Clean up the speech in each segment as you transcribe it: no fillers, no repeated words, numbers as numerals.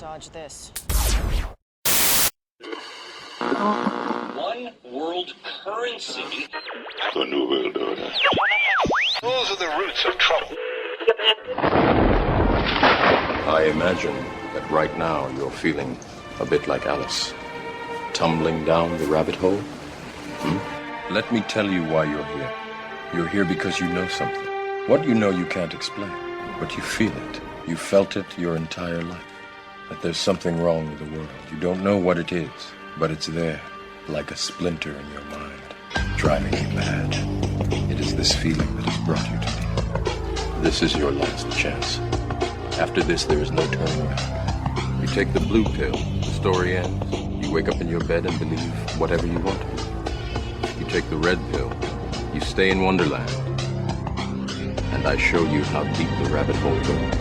Dodge this. One world currency. The New World Order. Those are the roots of trouble. I imagine that right now you're feeling a bit like Alice, tumbling down the rabbit hole. Let me tell you why you're here. You're here because you know something. What you know you can't explain, but you feel it. You felt it your entire life. That there's something wrong with the world. You don't know what it is, but it's there, like a splinter in your mind, driving you mad. It is this feeling that has brought you to me. This is your last chance. After this, there is no turning back. You take the blue pill, the story ends. You wake up in your bed and believe whatever you want to. You take the red pill, you stay in Wonderland, and I show you how deep the rabbit hole goes.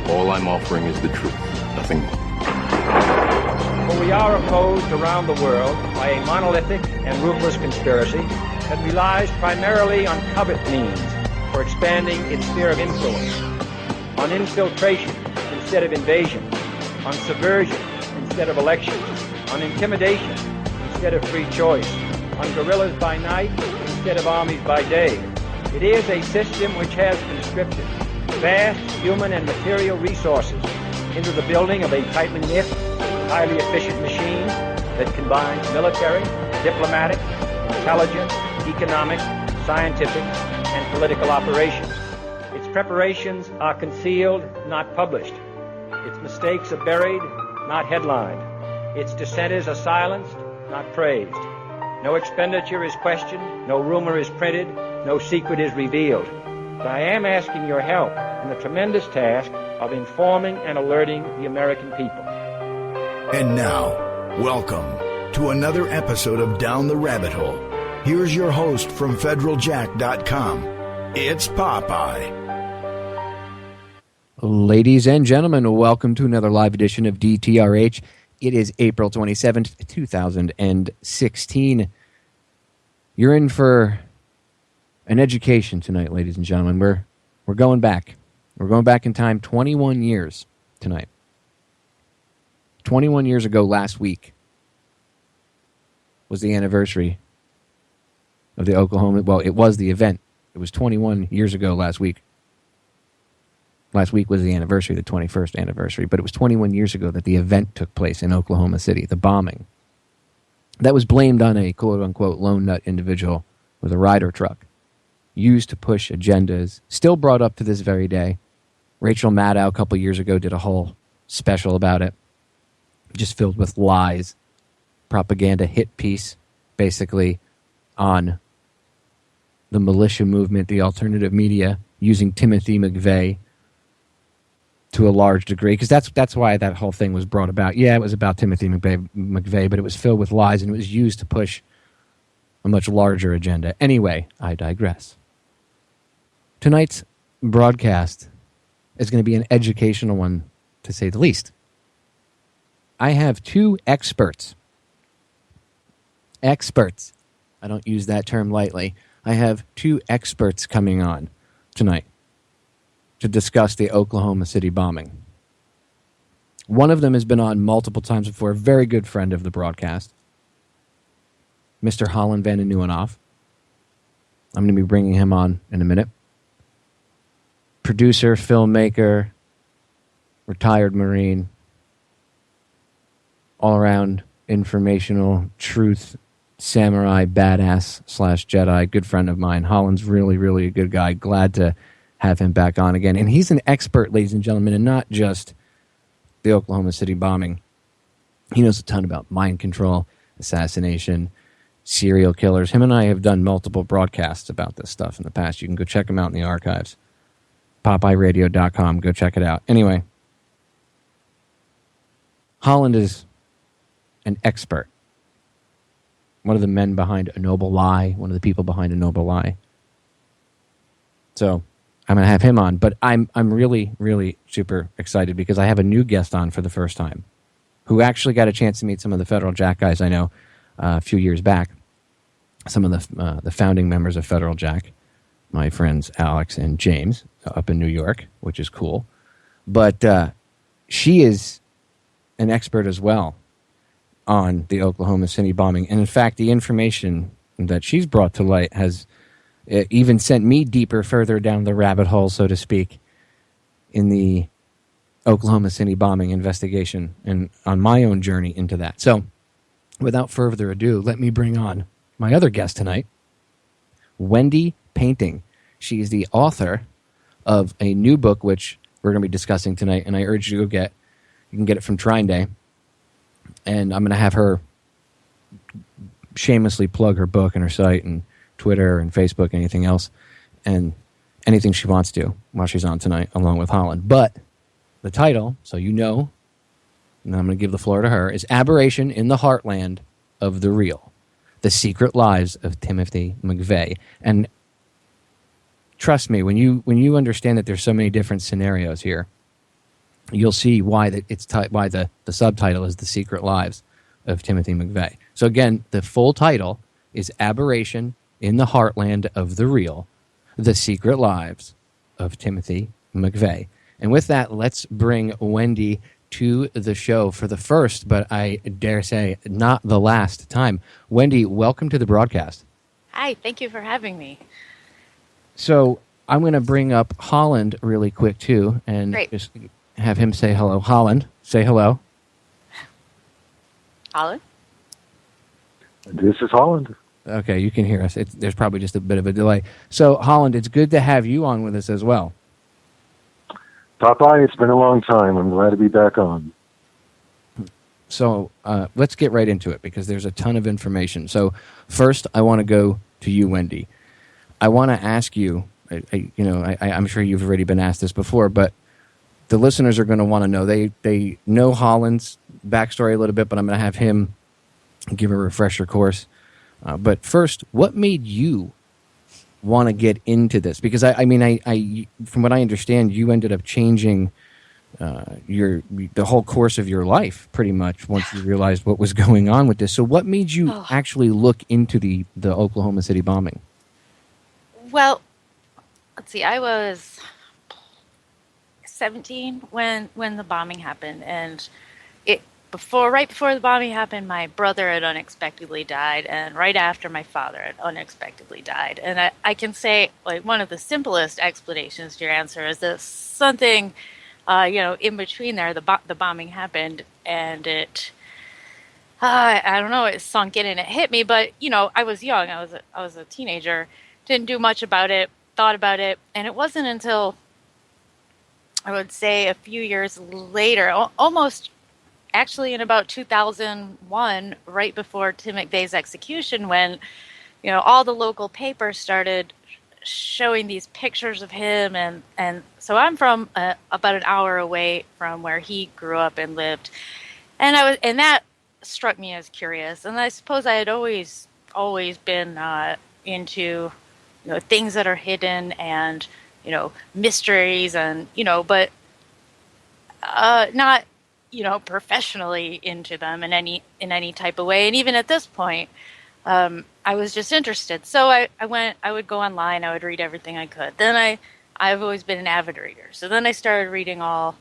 All I'm offering is the truth, nothing more. For we are opposed around the world by a monolithic and ruthless conspiracy that relies primarily on covert means for expanding its sphere of influence, on infiltration instead of invasion, on subversion instead of elections, on intimidation instead of free choice, on guerrillas by night instead of armies by day. It is a system which has conscripted vast human and material resources into the building of a tightly knit, highly efficient machine that combines military, diplomatic, intelligence, economic, scientific, and political operations. Its preparations are concealed, not published. Its mistakes are buried, not headlined. Its dissenters are silenced, not praised. No expenditure is questioned, no rumor is printed, no secret is revealed. But I am asking your help in the tremendous task of informing and alerting the American people. And now, welcome to another episode of Down the Rabbit Hole. Here's your host from federaljack.com. It's Popeye. Ladies and gentlemen, welcome to another live edition of DTRH. It is April 27th, 2016. You're in for an education tonight, ladies and gentlemen. We're going back. We're going back in time 21 years tonight. 21 years ago last week was the anniversary of the Oklahoma... Well, it was the event. It was 21 years ago last week. Last week was the anniversary, the 21st anniversary, but it was 21 years ago that the event took place in Oklahoma City, the bombing. That was blamed on a quote-unquote lone nut individual with a Ryder truck, used to push agendas, still brought up to this very day. Rachel Maddow a couple years ago did a whole special about it, just filled with lies, propaganda hit piece, basically, on the militia movement, the alternative media, using Timothy McVeigh to a large degree, because that's why that whole thing was brought about. Yeah, it was about Timothy McVeigh, but it was filled with lies, and it was used to push a much larger agenda. Anyway, I digress. Tonight's broadcast is going to be an educational one, to say the least. I have two experts. Experts. I don't use that term lightly. I have two experts coming on tonight to discuss the Oklahoma City bombing. One of them has been on multiple times before, a very good friend of the broadcast, Mr. Holland Vandennieuwenhof. I'm going to be bringing him on in a minute. Producer, filmmaker, retired Marine, all-around informational truth samurai badass / Jedi, good friend of mine. Holland's really, really a good guy. Glad to have him back on again. And he's an expert, ladies and gentlemen, and not just the Oklahoma City bombing. He knows a ton about mind control, assassination, serial killers. Him and I have done multiple broadcasts about this stuff in the past. You can go check them out in the archives. PopeyeRadio.com. Go check it out. Anyway, Holland is an expert. One of the men behind A Noble Lie, one of the people behind A Noble Lie. So I'm going to have him on, but I'm really, really super excited because I have a new guest on for the first time who actually got a chance to meet some of the Federal Jack guys I know a few years back. Some of the founding members of Federal Jack, my friends Alex and James up in New York, which is cool. But she is an expert as well on the Oklahoma City bombing. And in fact, the information that she's brought to light has even sent me deeper, further down the rabbit hole, so to speak, in the Oklahoma City bombing investigation and on my own journey into that. So without further ado, let me bring on my other guest tonight, Wendy Painting. She is the author of a new book, which we're going to be discussing tonight, and I urge you to go get. You can get it from Trine Day. And I'm going to have her shamelessly plug her book and her site and Twitter and Facebook, anything else, and anything she wants to while she's on tonight, along with Holland. But the title, so you know, and I'm going to give the floor to her, is Aberration in the Heartland of the Real, The Secret Lives of Timothy McVeigh. And trust me, when you understand that there's so many different scenarios here, you'll see why why the subtitle is The Secret Lives of Timothy McVeigh. So again, the full title is Aberration in the Heartland of the Real, The Secret Lives of Timothy McVeigh. And with that, let's bring Wendy to the show for the first, but I dare say not the last time. Wendy, welcome to the broadcast. Hi, thank you for having me. So I'm going to bring up Holland really quick too, and Great. Just have him say hello. Holland, say hello. Holland? This is Holland. Okay, you can hear us. There's probably just a bit of a delay. So, Holland, it's good to have you on with us as well. Popeye, it's been a long time. I'm glad to be back on. So, let's get right into it because there's a ton of information. So, first, I want to go to you, Wendy. I want to ask you, I'm sure you've already been asked this before, but the listeners are going to want to know. They know Holland's backstory a little bit, but I'm going to have him give a refresher course. But first, what made you want to get into this? Because I from what I understand, you ended up changing the whole course of your life pretty much once you realized what was going on with this. So, what made you actually look into the Oklahoma City bombing? Well, let's see. I was 17 when the bombing happened, and right before the bombing happened, my brother had unexpectedly died, and right after, my father had unexpectedly died. And I can say, like, one of the simplest explanations to your answer is that something, in between there, the bombing happened, and it, I don't know, it sunk in and it hit me. But I was young, I was a teenager, didn't do much about it, thought about it, and it wasn't until, I would say, a few years later, almost. Actually, in about 2001, right before Tim McVeigh's execution, when all the local papers started showing these pictures of him, and so I'm from about an hour away from where he grew up and lived, and that struck me as curious. And I suppose I had always been into things that are hidden and mysteries and but not professionally into them in any type of way. And even at this point, I was just interested. So I would go online, I would read everything I could. Then I've always been an avid reader. So then I started reading all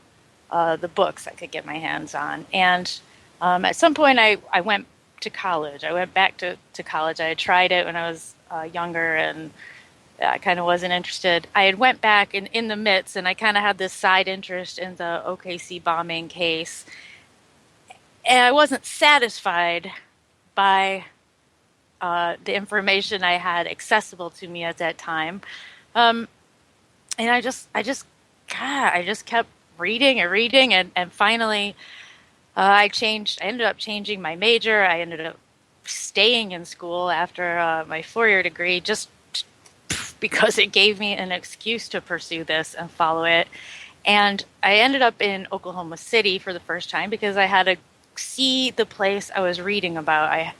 the books I could get my hands on. And at some point I went to college. I went back to college. I had tried it when I was younger, and I kind of wasn't interested. I had went back in the midst, and I kind of had this side interest in the OKC bombing case. And I wasn't satisfied by the information I had accessible to me at that time. And I just kept reading and reading, and finally I ended up changing my major. I ended up staying in school after my 4-year degree, just because it gave me an excuse to pursue this and follow it. And I ended up in Oklahoma City for the first time because I had to see the place I was reading about. I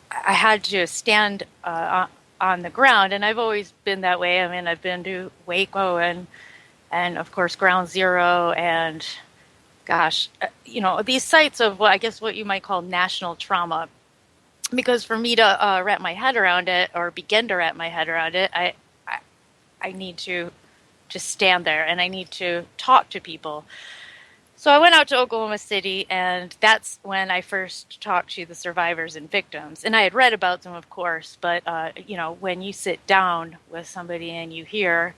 had to stand on the ground, and I've always been that way. I mean, I've been to Waco and of course Ground Zero, and gosh, these sites of what you might call national trauma. Because for me to wrap my head around it, or begin to wrap my head around it, I need to to stand there, and I need to talk to people. So I went out to Oklahoma City, and that's when I first talked to the survivors and victims. And I had read about them, of course, but when you sit down with somebody and you hear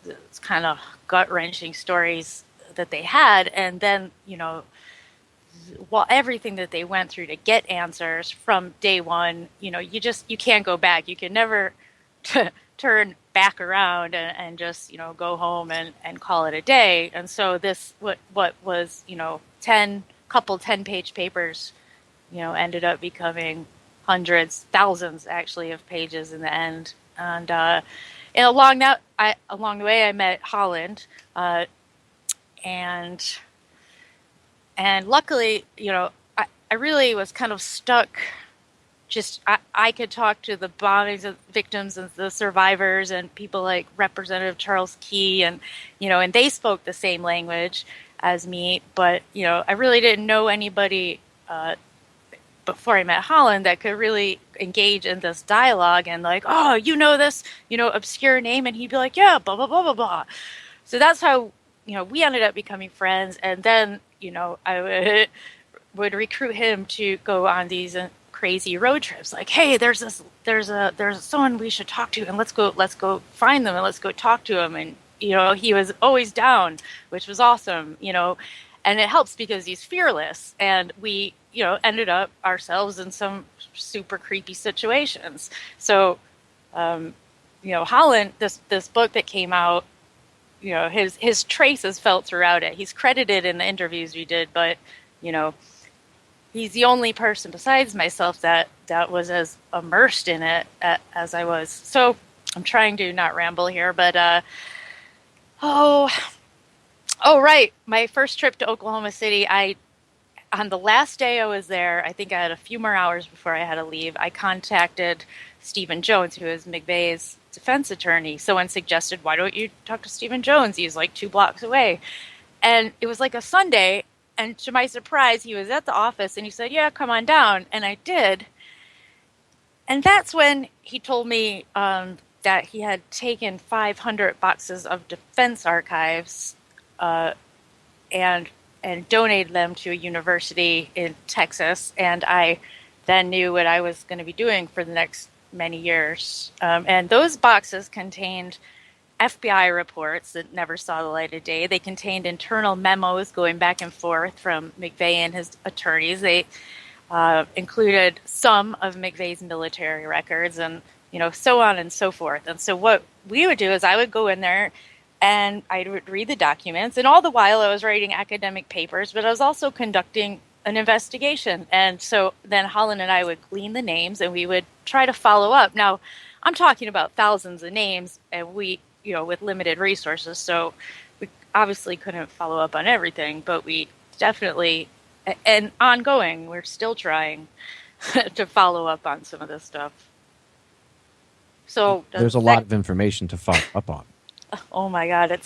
it's kind of gut-wrenching stories that they had, and then everything that they went through to get answers from day one, you can't go back. You can never turn back around and just go home and call it a day. And so this what was 10-page papers ended up becoming hundreds, thousands actually of pages in the end. And along the way I met Holland, and luckily I really was kind of stuck. I could talk to the bombings victims and the survivors and people like Representative Charles Key, and and they spoke the same language as me, but I really didn't know anybody before I met Holland that could really engage in this dialogue and like, oh, this obscure name, and he'd be like, yeah, blah blah blah blah blah. So that's how we ended up becoming friends, and then I would recruit him to go on these crazy road trips, like, hey, there's someone we should talk to, and let's go find them, and let's go talk to him. And he was always down, which was awesome, and it helps because he's fearless, and we ended up ourselves in some super creepy situations. So Holland, this book that came out, his traces felt throughout it. He's credited in the interviews we did, but he's the only person besides myself that was as immersed in it as I was. So I'm trying to not ramble here, but right. My first trip to Oklahoma City, on the last day I was there, I think I had a few more hours before I had to leave, I contacted Stephen Jones, who is McVeigh's defense attorney. Someone suggested, why don't you talk to Stephen Jones? He's like 2 blocks away. And it was like a Sunday, and to my surprise, he was at the office, and he said, yeah, come on down. And I did. And that's when he told me that he had taken 500 boxes of defense archives and donated them to a university in Texas. And I then knew what I was going to be doing for the next many years. And those boxes contained FBI reports that never saw the light of day. They contained internal memos going back and forth from McVeigh and his attorneys. They included some of McVeigh's military records, and so on and so forth. And so what we would do is I would go in there and I would read the documents, and all the while I was writing academic papers, but I was also conducting an investigation. And so then Holland and I would glean the names, and we would try to follow up. Now, I'm talking about thousands of names, and we with limited resources, so we obviously couldn't follow up on everything, but we definitely, and ongoing, we're still trying to follow up on some of this stuff. So there's a lot of information to follow up on. Oh my God,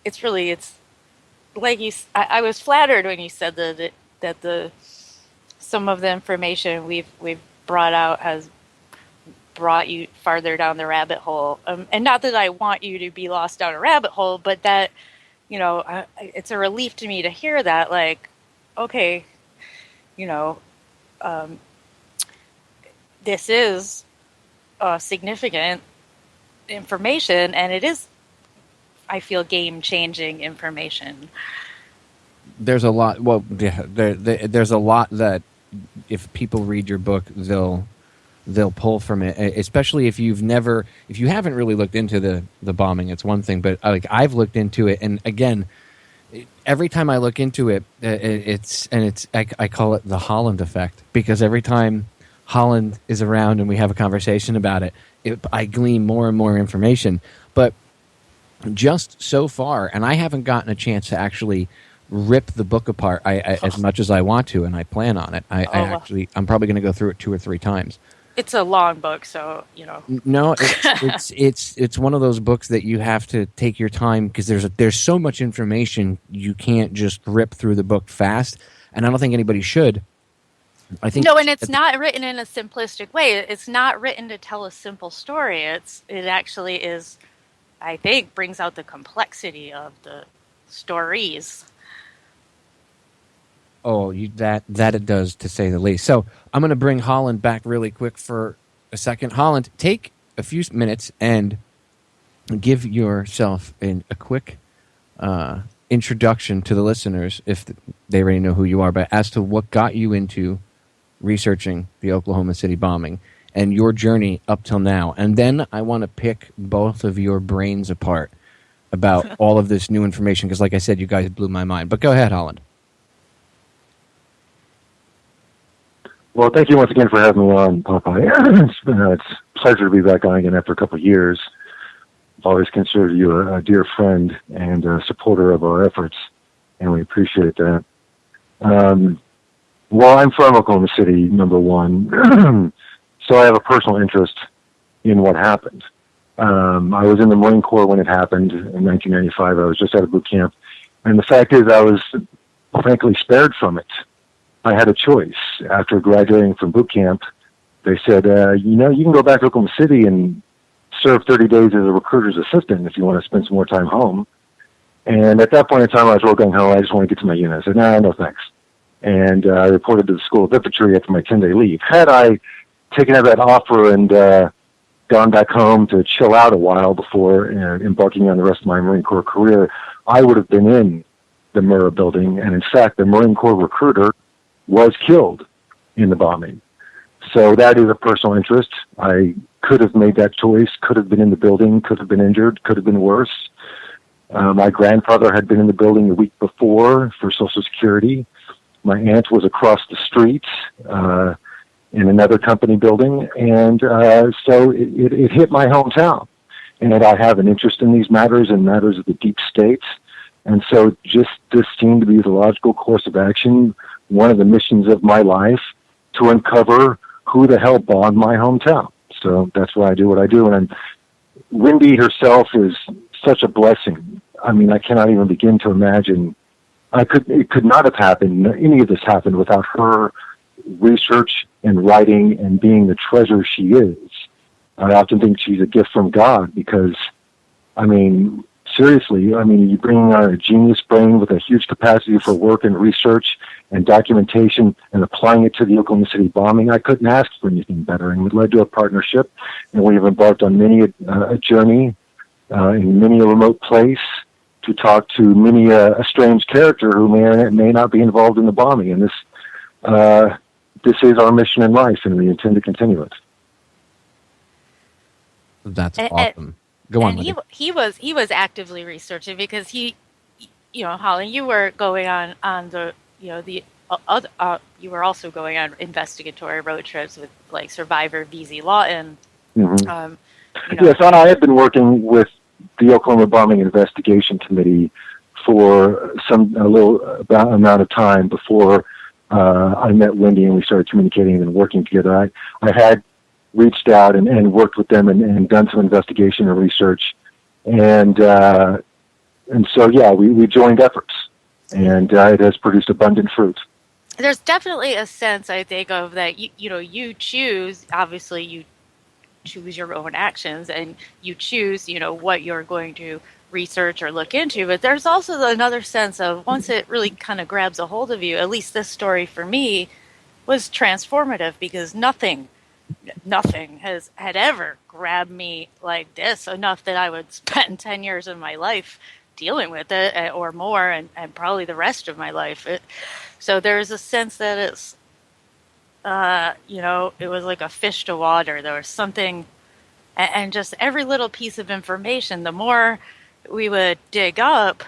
it's really like I was flattered when you said that some of the information we've brought out has brought you farther down the rabbit hole, and not that I want you to be lost down a rabbit hole, but that it's a relief to me to hear that, like, okay, this is significant information, and it is, I feel, game-changing information. There's a lot. Well, yeah, there's a lot that if people read your book, they'll pull from it, especially if you haven't really looked into the bombing. It's one thing, but I've looked into it, and again, every time I look into it, I call it the Holland effect, because every time Holland is around and we have a conversation about it, I glean more and more information. But just so far, and I haven't gotten a chance to actually rip the book apart as much as I want to, and I plan on it. I'm probably going to go through it 2 or 3 times. It's a long book, so No, it's one of those books that you have to take your time, because there's so much information, you can't just rip through the book fast, and I don't think anybody should. I think no, and it's not written in a simplistic way. It's not written to tell a simple story. It actually is I think brings out the complexity of the stories. Oh, that it does, to say the least. So I'm going to bring Holland back really quick for a second. Holland, take a few minutes and give yourself a quick introduction to the listeners, if they already know who you are, but as to what got you into researching the Oklahoma City bombing and your journey up till now. And then I want to pick both of your brains apart about all of this new information, because like I said, you guys blew my mind. But go ahead, Holland. Well, thank you once again for having me on, Popeye. It's a pleasure to be back on again after a couple of years. I've always considered you a dear friend and a supporter of our efforts, and we appreciate that. Well, I'm from Oklahoma City, number one, so I have a personal interest in what happened. I was in the Marine Corps when it happened in 1995. I was just out of boot camp, and the fact is I was frankly spared from it. I had a choice. After graduating from boot camp, they said, you can go back to Oklahoma City and serve 30 days as a recruiter's assistant if you want to spend some more time home. And at that point in time, I was real gung-ho. I just want to get to my unit. I said, no thanks. And I reported to the School of Infantry after my 10-day leave. Had I taken up that offer and gone back home to chill out a while before embarking on the rest of my Marine Corps career, I would have been in the Murrah building. And in fact, the Marine Corps recruiter was killed in the bombing. So that is a personal interest. I could have made that choice, could have been in the building, could have been injured, could have been worse. My grandfather had been in the building the week before for Social Security. My aunt was across the street in another company building, and so it hit my hometown. And I have an interest in these matters and matters of the deep state. And so just this seemed to be the logical course of action, one of the missions of my life, to uncover who the hell bombed my hometown. So that's why I do what I do. And Wendy herself is such a blessing. I mean, I cannot even begin to imagine. It could not have happened, any of this happened without her research and writing and being the treasure she is. I often think she's a gift from God because, I mean, seriously, you bring on a genius brain with a huge capacity for work and research and documentation and applying it to the Oklahoma City bombing. I couldn't ask for anything better, and it led to a partnership, and we have embarked on many a journey in many a remote place to talk to many a strange character who may or may not be involved in the bombing. And this is our mission in life, and we intend to continue it. That's awesome. Go on. And he was actively researching because Holland, you were going on the you were also going on investigatory road trips with like Survivor VZ Lawton. Mm-hmm. Yes, and I had been working with the Oklahoma Bombing Investigation Committee for a little amount of time before I met Wendy and we started communicating and working together. I had reached out and worked with them and done some investigation and research, and so we joined efforts, and it has produced abundant fruit. There's definitely a sense, I think, of that you choose. Obviously, you choose your own actions, and you choose what you're going to research or look into. But there's also another sense of once it really kind of grabs a hold of you. At least this story for me was transformative because nothing had ever grabbed me like this enough that I would spend 10 years of my life dealing with it or more, and probably the rest of my life. So there's a sense that it's, it was like a fish to water. There was something, and just every little piece of information, the more we would dig up,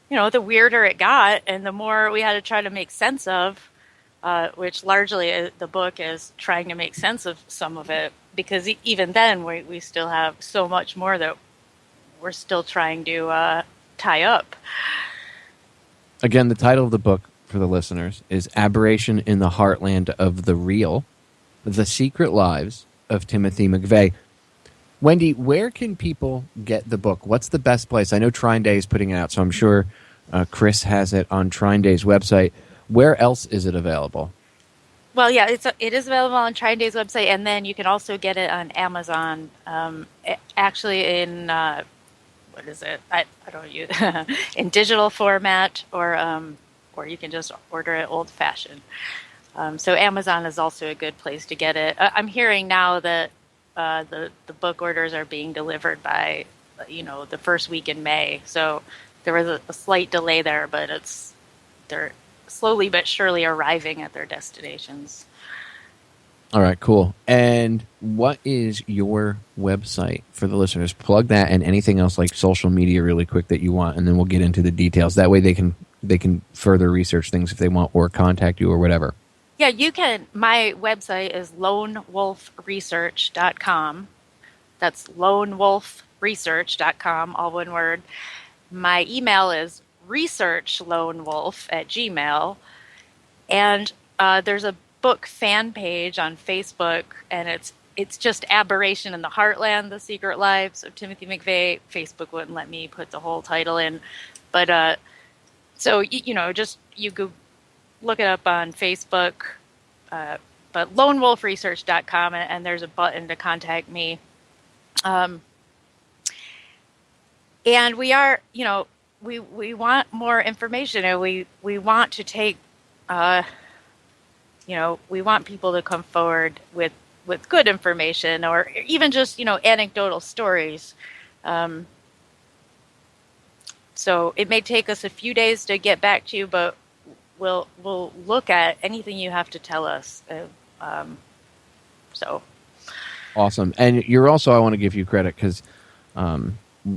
the weirder it got, and the more we had to try to make sense of, which largely the book is trying to make sense of some of it, because even then we still have so much more that we're still trying to tie up. Again, the title of the book for the listeners is Aberration in the Heartland of the Real, The Secret Lives of Timothy McVeigh. Wendy, where can people get the book? What's the best place? I know Trine Day is putting it out, so I'm sure Chris has it on Trine Day's website. Where else is it available? Well, yeah, it is available on Trine Day's website, and then you can also get it on Amazon. Actually, in what is it? I don't use in digital format, or you can just order it old fashioned. So Amazon is also a good place to get it. I'm hearing now that the book orders are being delivered by the first week in May. So there was a slight delay there, but they're slowly but surely arriving at their destinations. All right, cool. And what is your website for the listeners? Plug that and anything else like social media really quick that you want, and then we'll get into the details. That way they can further research things if they want or contact you or whatever. Yeah, you can. My website is lonewolfresearch.com. That's lonewolfresearch.com, all one word. My email is researchlonewolf@gmail. And there's a book fan page on Facebook, and it's just Aberration in the Heartland, The Secret Lives of Timothy McVeigh. Facebook wouldn't let me put the whole title in. But so, just you could look it up on Facebook. But lonewolfresearch.com, and there's a button to contact me. And we are, we want more information, and we want to take, we want people to come forward with good information, or even just, anecdotal stories. So it may take us a few days to get back to you, but we'll look at anything you have to tell us. So awesome. And you're also, I want to give you credit because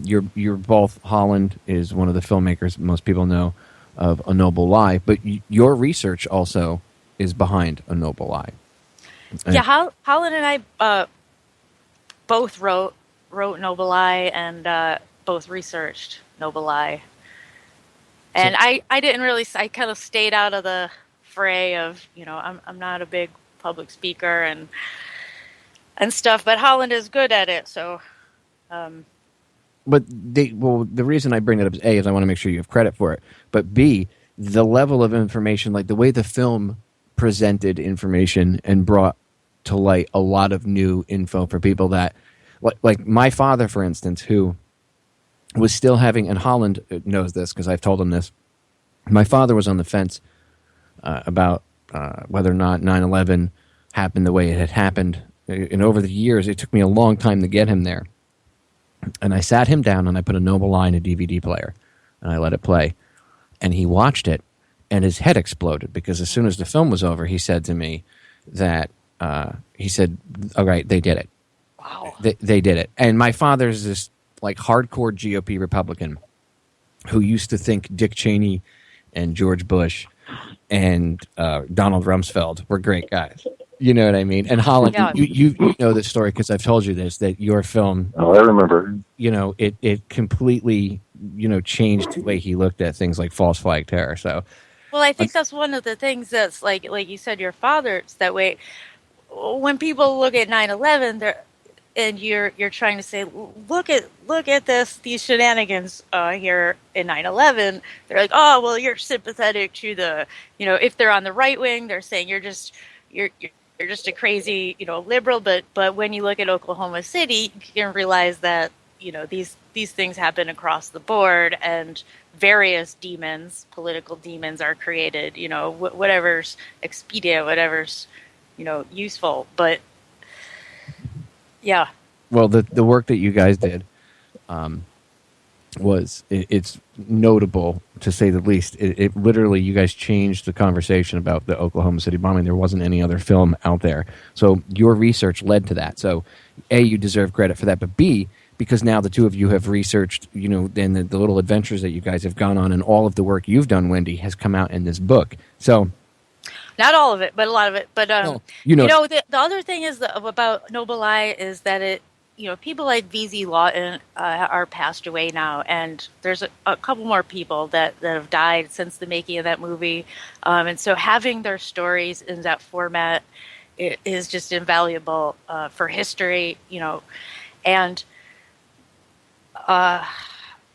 you're both. Holland is one of the filmmakers most people know of A Noble Lie, but your research also is behind A Noble Lie. And Holland and I both wrote Noble Lie, and both researched Noble Lie. And I didn't really, I kind of stayed out of the fray of, I'm not a big public speaker and stuff, but Holland is good at it. So, but the reason I bring that up is A, is I want to make sure you have credit for it, but B, the level of information, like the way the film presented information and brought to light a lot of new info for people that, like my father, for instance, who was still having, and Holland knows this because I've told him this, my father was on the fence about whether or not 9/11 happened the way it had happened. And over the years, it took me a long time to get him there. And I sat him down and I put A Noble Lie in a DVD player and I let it play. And he watched it and his head exploded because as soon as the film was over, he said to me that, he said, all right, they did it. wow. They did it. And my father's this like hardcore GOP Republican who used to think Dick Cheney and George Bush and Donald Rumsfeld were great guys. You know what I mean? And Holland, Yeah. you know this story because I've told you this, that your film, Oh, I remember. It completely, changed the way he looked at things like false flag terror. So, Well, I think that's one of the things that's like you said, your father's that way. When people look at 9/11, and you're trying to say, look at these shenanigans here in 9/11. They're like, oh, well, you're sympathetic to the, if they're on the right wing, they're saying you're just a crazy, liberal. But when you look at Oklahoma City, you can realize that these things happen across the board, and various demons, political demons, are created. Whatever's expedient, whatever's useful, but. Yeah. well, the work that you guys did it's notable to say the least. It literally, you guys changed the conversation about the Oklahoma City bombing. There wasn't any other film out there. So your research led to that. So A, you deserve credit for that, but B, because now the two of you have researched, and the little adventures that you guys have gone on and all of the work you've done, Wendy, has come out in this book. So Not all of it, but a lot of it. But No, the other thing is about Noble Lie is that it, people like VZ Lawton are passed away now, and there's a couple more people that have died since the making of that movie, and so having their stories in that format is just invaluable for history, and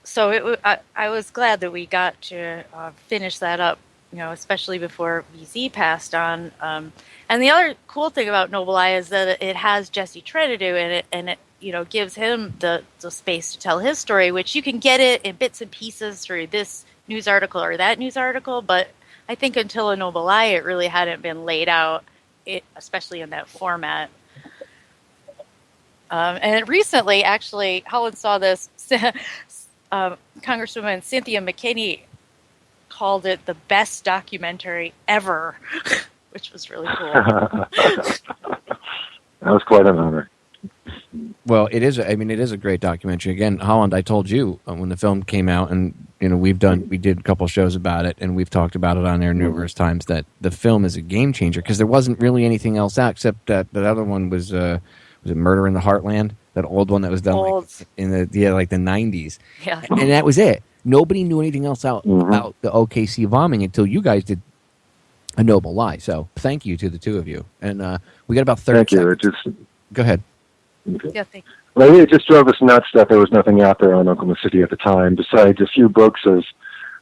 so I was glad that we got to finish that up. Especially before VZ passed on. And the other cool thing about Noble Eye is that it has Jesse Trentadue in it, and gives him the space to tell his story, which you can get it in bits and pieces through this news article or that news article. But I think until A Noble Lie, it really hadn't been laid out, especially in that format. And recently, actually, Holland saw this. Congresswoman Cynthia McKinney called it the best documentary ever, which was really cool. That was quite an honor. Well, it is. I mean, it is a great documentary. Again, Holland, I told you when the film came out, and we did a couple shows about it, and we've talked about it on air numerous times, that the film is a game changer because there wasn't really anything else out except that other one was it Murder in the Heartland, that old one that was done in the 90s, Yeah, and that was it. Nobody knew anything else out about the OKC bombing until you guys did A Noble Lie. So thank you to the two of you, and we got about 30 seconds. Go ahead. yeah, thank you. Well, it just drove us nuts that there was nothing out there on Oklahoma City at the time, besides a few books of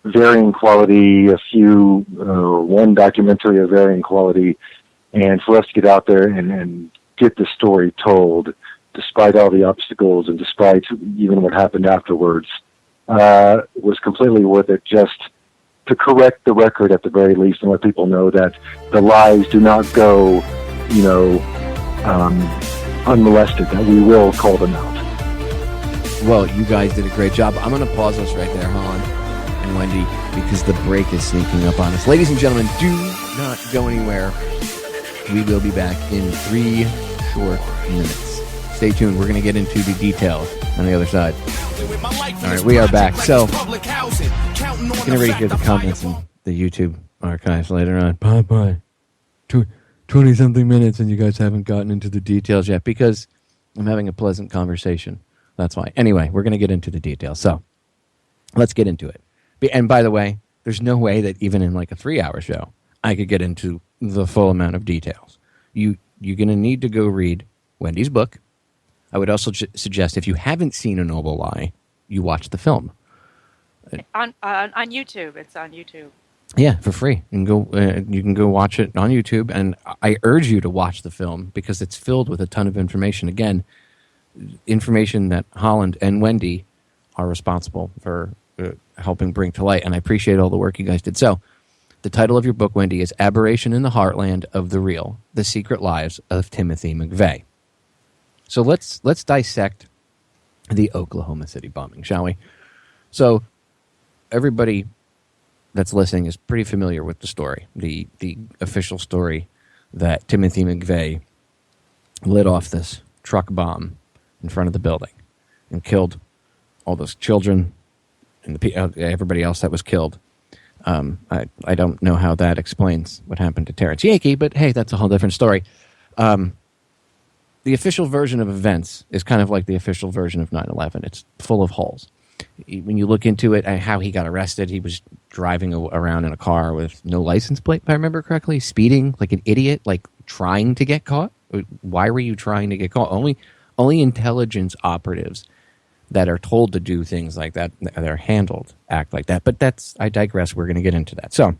varying quality, one documentary of varying quality, and for us to get out there and get the story told, despite all the obstacles and despite even what happened afterwards, was completely worth it, just to correct the record at the very least and let people know that the lies do not go, unmolested, that we will call them out. Well, you guys did a great job. I'm going to pause us right there, Holland and Wendy, because the break is sneaking up on us. Ladies and gentlemen, do not go anywhere. We will be back in 3 short minutes. Stay tuned. We're going to get into the details on the other side. All right, we are back. So, you're going to hear the comments in the YouTube archives later on. Bye-bye. 20-something minutes, and you guys haven't gotten into the details yet because I'm having a pleasant conversation. That's why. Anyway, we're going to get into the details. So, let's get into it. And by the way, there's no way that even in like a 3-hour show, I could get into the full amount of details. You're going to need to go read Wendy's book. I would also suggest, if you haven't seen A Noble Lie, you watch the film. On YouTube. It's on YouTube. Yeah, for free. You can go watch it on YouTube, and I urge you to watch the film because it's filled with a ton of information. Again, information that Holland and Wendy are responsible for helping bring to light, and I appreciate all the work you guys did. So, the title of your book, Wendy, is Aberration in the Heartland of the Real: The Secret Lives of Timothy McVeigh. So let's dissect the Oklahoma City bombing, shall we? So everybody that's listening is pretty familiar with the story, the official story that Timothy McVeigh lit off this truck bomb in front of the building and killed all those children and everybody else that was killed. I don't know how that explains what happened to Terrence Yankee, but hey, that's a whole different story. The official version of events is kind of like the official version of 9/11. It's full of holes. When you look into it, how he got arrested, he was driving around in a car with no license plate, if I remember correctly, speeding like an idiot, like trying to get caught. Why were you trying to get caught? Only intelligence operatives that are told to do things like that, that are handled, act like that. But I digress. We're going to get into that. So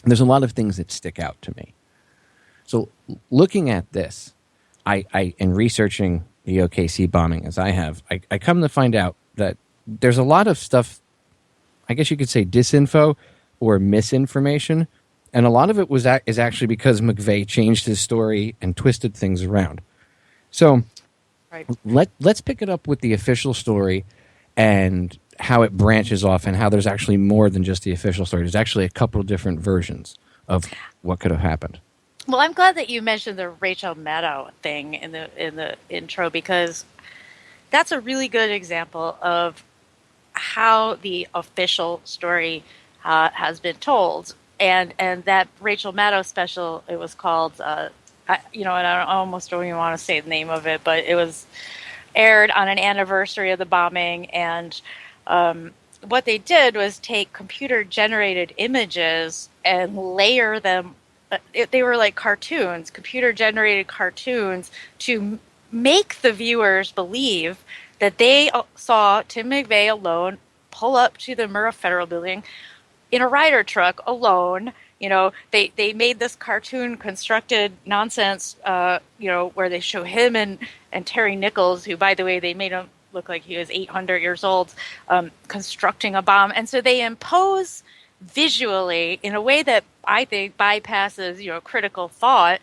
there's a lot of things that stick out to me. So looking at this, in researching the OKC bombing as I have, I come to find out that there's a lot of stuff, I guess you could say disinfo or misinformation, and a lot of it is actually because McVeigh changed his story and twisted things around. So Right. let's pick it up with the official story and how it branches off and how there's actually more than just the official story. There's actually a couple of different versions of what could have happened. Well, I'm glad that you mentioned the Rachel Maddow thing in the intro, because that's a really good example of how the official story has been told. And that Rachel Maddow special, it was called, and I almost don't even want to say the name of it, but it was aired on an anniversary of the bombing. And what they did was take computer-generated images and layer them. They were like cartoons, computer-generated cartoons, to make the viewers believe that they saw Tim McVeigh alone pull up to the Murrah Federal Building in a Ryder truck alone They made this cartoon constructed nonsense, where they show him and Terry Nichols, who, by the way, they made him look like he was 800 years old, constructing a bomb. And so they impose visually, in a way that I think bypasses, critical thought,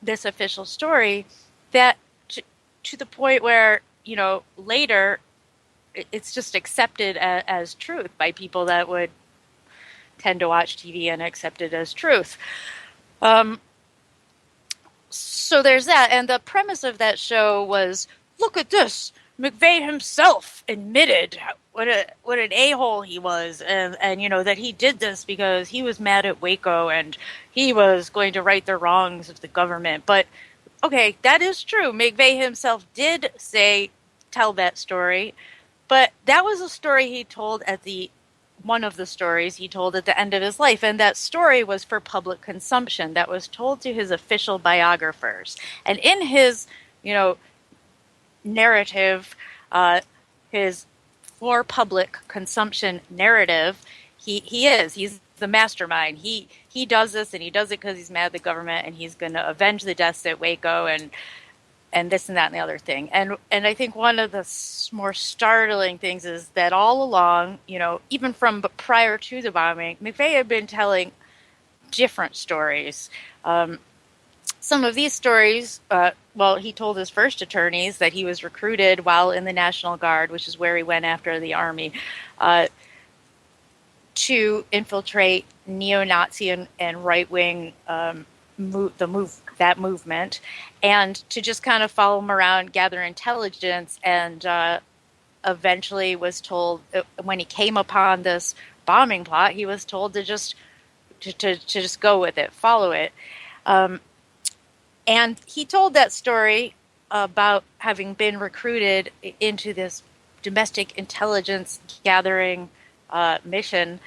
this official story, that to the point where, later it's just accepted as truth by people that would tend to watch TV and accept it as truth. So there's that. And the premise of that show was, look at this. McVeigh himself admitted what an a-hole he was, and that he did this because he was mad at Waco and he was going to right the wrongs of the government. But okay, that is true. McVeigh himself did tell that story, but that was a story he told one of the stories he told at the end of his life, and that story was for public consumption. That was told to his official biographers, and in his, narrative, his for public consumption narrative, he's the mastermind. He does this, and he does it because he's mad at the government, and he's going to avenge the deaths at Waco, and this and that and the other thing. And I think one of the more startling things is that all along, even from prior to the bombing, McVeigh had been telling different stories. Some of these stories, he told his first attorneys that he was recruited while in the National Guard, which is where he went after the Army, to infiltrate neo-Nazi and right-wing that movement, and to just kind of follow him around, gather intelligence, and eventually was told, when he came upon this bombing plot, he was told to just go with it, follow it. And he told that story about having been recruited into this domestic intelligence gathering mission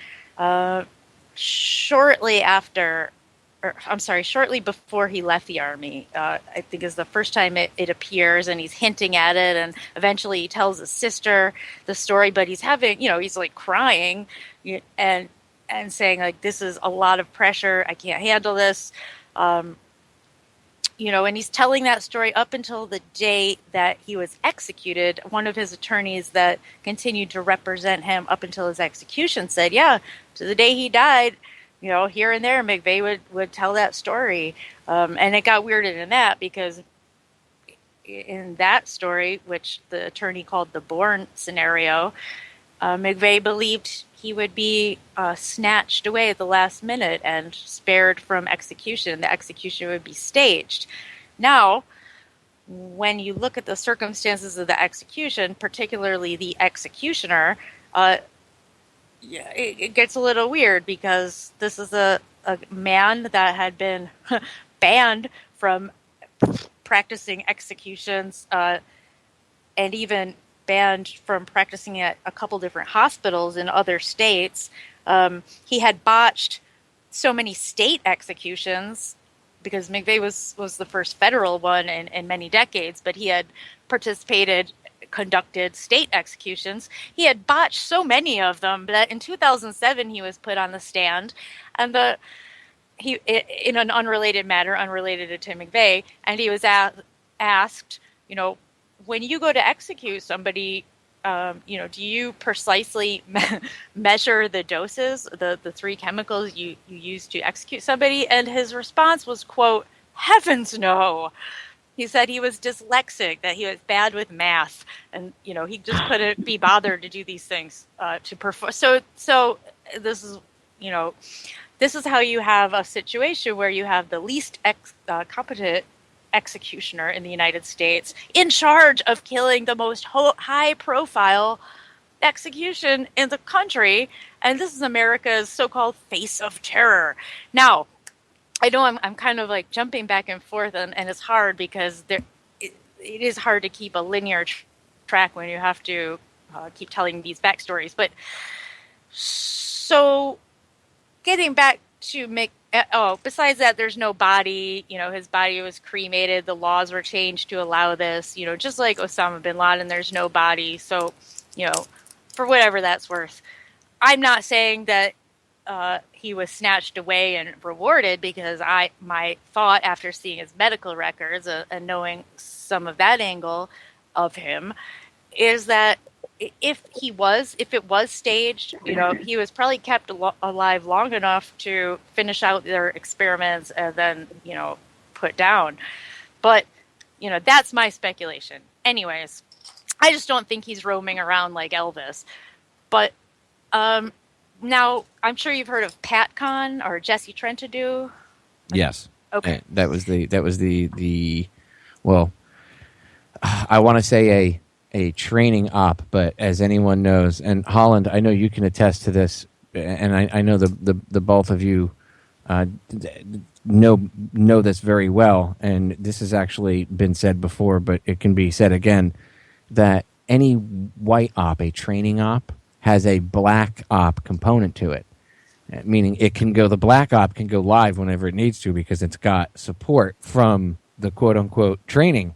shortly before he left the Army. I think is the first time it appears, and he's hinting at it, and eventually he tells his sister the story, but he's having, he's like crying and saying, like, this is a lot of pressure, I can't handle this. And he's telling that story up until the day that he was executed. One of his attorneys that continued to represent him up until his execution said, yeah, to the day he died, here and there, McVeigh would tell that story. And it got weirded in that, because in that story, which the attorney called the Bourne scenario, McVeigh believed he would be snatched away at the last minute and spared from execution. The execution would be staged. Now, when you look at the circumstances of the execution, particularly the executioner, it gets a little weird, because this is a man that had been banned from practicing executions, and even banned from practicing at a couple different hospitals in other states. He had botched so many state executions, because McVeigh was the first federal one in many decades, but he had conducted state executions. He had botched so many of them that in 2007 he was put on the stand, and in an unrelated matter, unrelated to Tim McVeigh, and he was asked, when you go to execute somebody, do you precisely measure the doses, the three chemicals you use to execute somebody? And his response was, quote, heavens no. He said he was dyslexic, that he was bad with math, and he just couldn't be bothered to do these things to perform. So this is this is how you have a situation where you have the least competent executioner in the United States in charge of killing the most high-profile execution in the country, and this is America's so-called face of terror. Now, I know I'm kind of like jumping back and forth, and it's hard because it is hard to keep a linear track when you have to keep telling these backstories. But so getting back to besides that, there's no body. His body was cremated. The laws were changed to allow this. Just like Osama bin Laden, there's no body. So, for whatever that's worth, I'm not saying that he was snatched away and rewarded, because my thought after seeing his medical records and knowing some of that angle of him is that if it was staged, he was probably kept alive long enough to finish out their experiments and then, put down. But, that's my speculation. Anyways, I just don't think he's roaming around like Elvis. But now, I'm sure you've heard of PatCon or Jesse Trentadue. Yes. Okay. That was the well, I want to say a training op, but as anyone knows, and Holland, I know you can attest to this, and I know the both of you know this very well, and this has actually been said before, but it can be said again, that any white op, a training op, has a black op component to it. Meaning the black op can go live whenever it needs to because it's got support from the quote-unquote training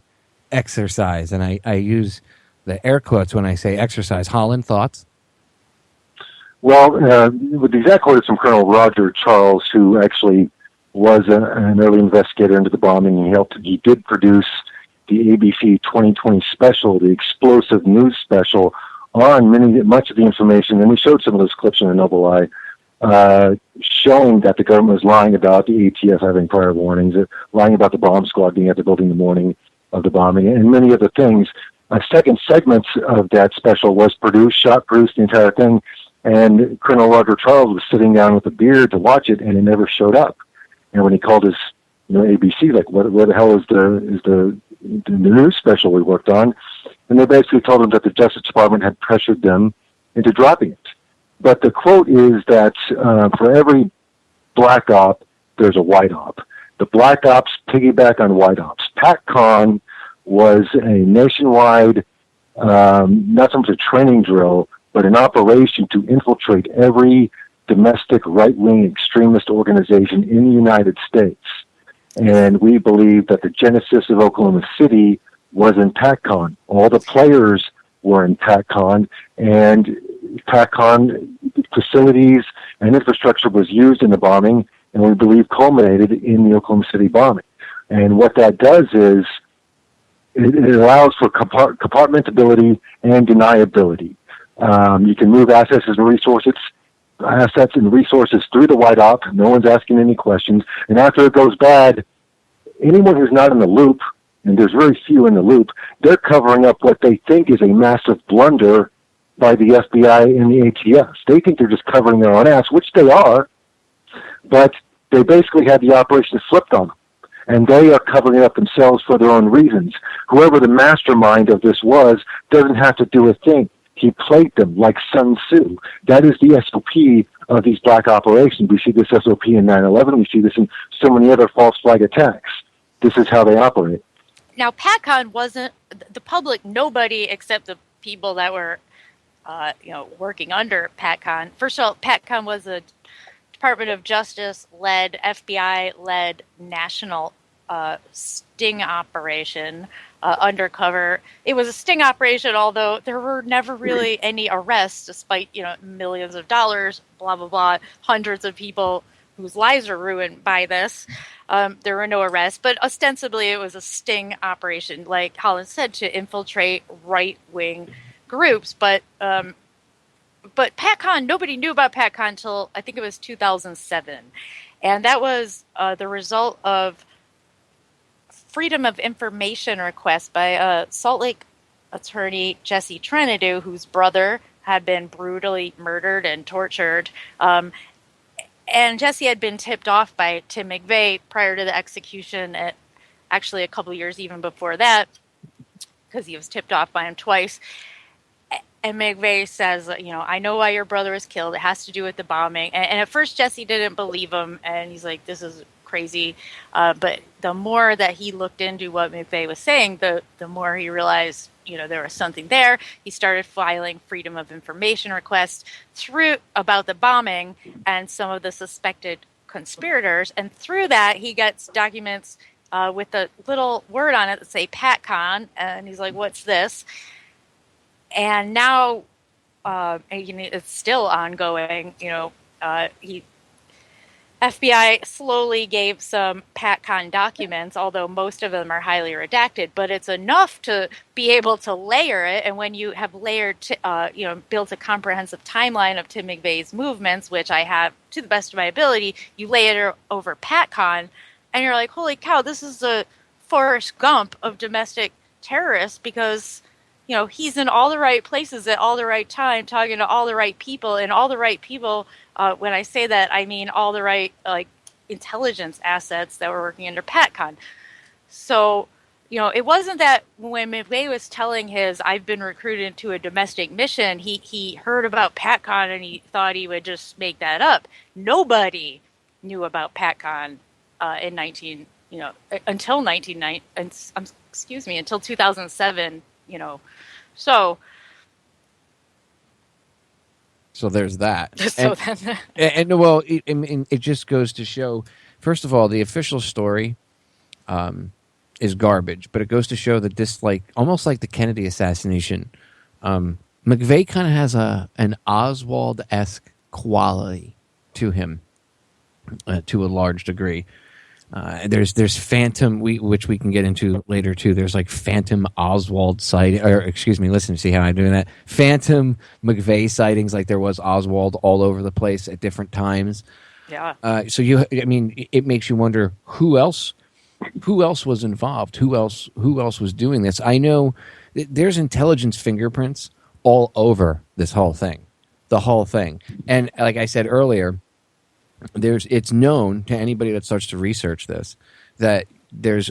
exercise. And I use the air quotes when I say exercise. Holland, thoughts? Well, with the exact quote is from Colonel Roger Charles, who actually was an early investigator into the bombing. He did produce the ABC 2020 special, the explosive news special, on much of the information, and we showed some of those clips in the Noble Eye, showing that the government was lying about the ATF having prior warnings, lying about the bomb squad being at the building the morning of the bombing, and many other things. A second segment of that special was produced, the entire thing, and Colonel Roger Charles was sitting down with a beer to watch it, and it never showed up. And when he called his ABC, like, what the hell is the news special we worked on? And they basically told him that the Justice Department had pressured them into dropping it. But the quote is that for every black op, there's a white op. The black ops piggyback on white ops. PatCon was a nationwide, not so much a training drill, but an operation to infiltrate every domestic right-wing extremist organization in the United States. And we believe that the genesis of Oklahoma City was in PatCon. All the players were in PatCon, and PatCon facilities and infrastructure was used in the bombing, and we believe culminated in the Oklahoma City bombing. And what that does is it allows for compartmentability and deniability. You can move assets and resources through the white op. No one's asking any questions. And after it goes bad, anyone who's not in the loop, and there's very few in the loop, they're covering up what they think is a massive blunder by the FBI and the ATF. They think they're just covering their own ass, which they are, but they basically had the operation flipped on them. And they are covering it up themselves for their own reasons. Whoever the mastermind of this was doesn't have to do a thing. He played them like Sun Tzu. That is the SOP of these black operations. We see this SOP in 9/11. We see this in so many other false flag attacks. This is how they operate. Now, PatCon wasn't the public. Nobody except the people that were, working under PatCon. First of all, PatCon was a Department of Justice-led, FBI-led national sting operation, undercover. It was a sting operation, although there were never really any arrests, despite millions of dollars, blah blah blah, hundreds of people whose lives are ruined by this. There were no arrests, but ostensibly it was a sting operation, like Holland said, to infiltrate right-wing groups. But PatCon, nobody knew about PatCon until I think it was 2007. And that was the result of Freedom of Information request by Salt Lake attorney Jesse Trentadue, whose brother had been brutally murdered and tortured. And Jesse had been tipped off by Tim McVeigh prior to the execution, actually a couple years even before that, because he was tipped off by him twice. And McVeigh says, I know why your brother was killed. It has to do with the bombing. And at first, Jesse didn't believe him. And he's like, this is crazy. But the more that he looked into what McVeigh was saying, the more he realized, there was something there. He started filing Freedom of Information requests about the bombing and some of the suspected conspirators. And through that, he gets documents with a little word on it that say PatCon. And he's like, what's this? And now it's still ongoing. He FBI slowly gave some PatCon documents, although most of them are highly redacted, but it's enough to be able to layer it. And when you have layered, built a comprehensive timeline of Tim McVeigh's movements, which I have to the best of my ability, you lay it over PatCon, and you're like, holy cow, this is a Forrest Gump of domestic terrorists, because he's in all the right places at all the right time, talking to all the right people, and all the right people. When I say that, I mean all the right intelligence assets that were working under PatCon. So, it wasn't that when McVeigh was telling I've been recruited to a domestic mission, he heard about PatCon and he thought he would just make that up. Nobody knew about PatCon until 2007. So there's that. So it just goes to show, first of all, the official story is garbage, but it goes to show that this, almost like the Kennedy assassination, McVeigh kind of has an Oswald-esque quality to him, to a large degree. There's phantom, which we can get into later too. There's phantom Oswald sighting, or excuse me, listen, see how I'm doing that? Phantom McVeigh sightings, like there was Oswald all over the place at different times. Yeah. It makes you wonder who else was involved, who else was doing this. I know there's intelligence fingerprints all over this whole thing, and like I said earlier, it's known to anybody that starts to research this that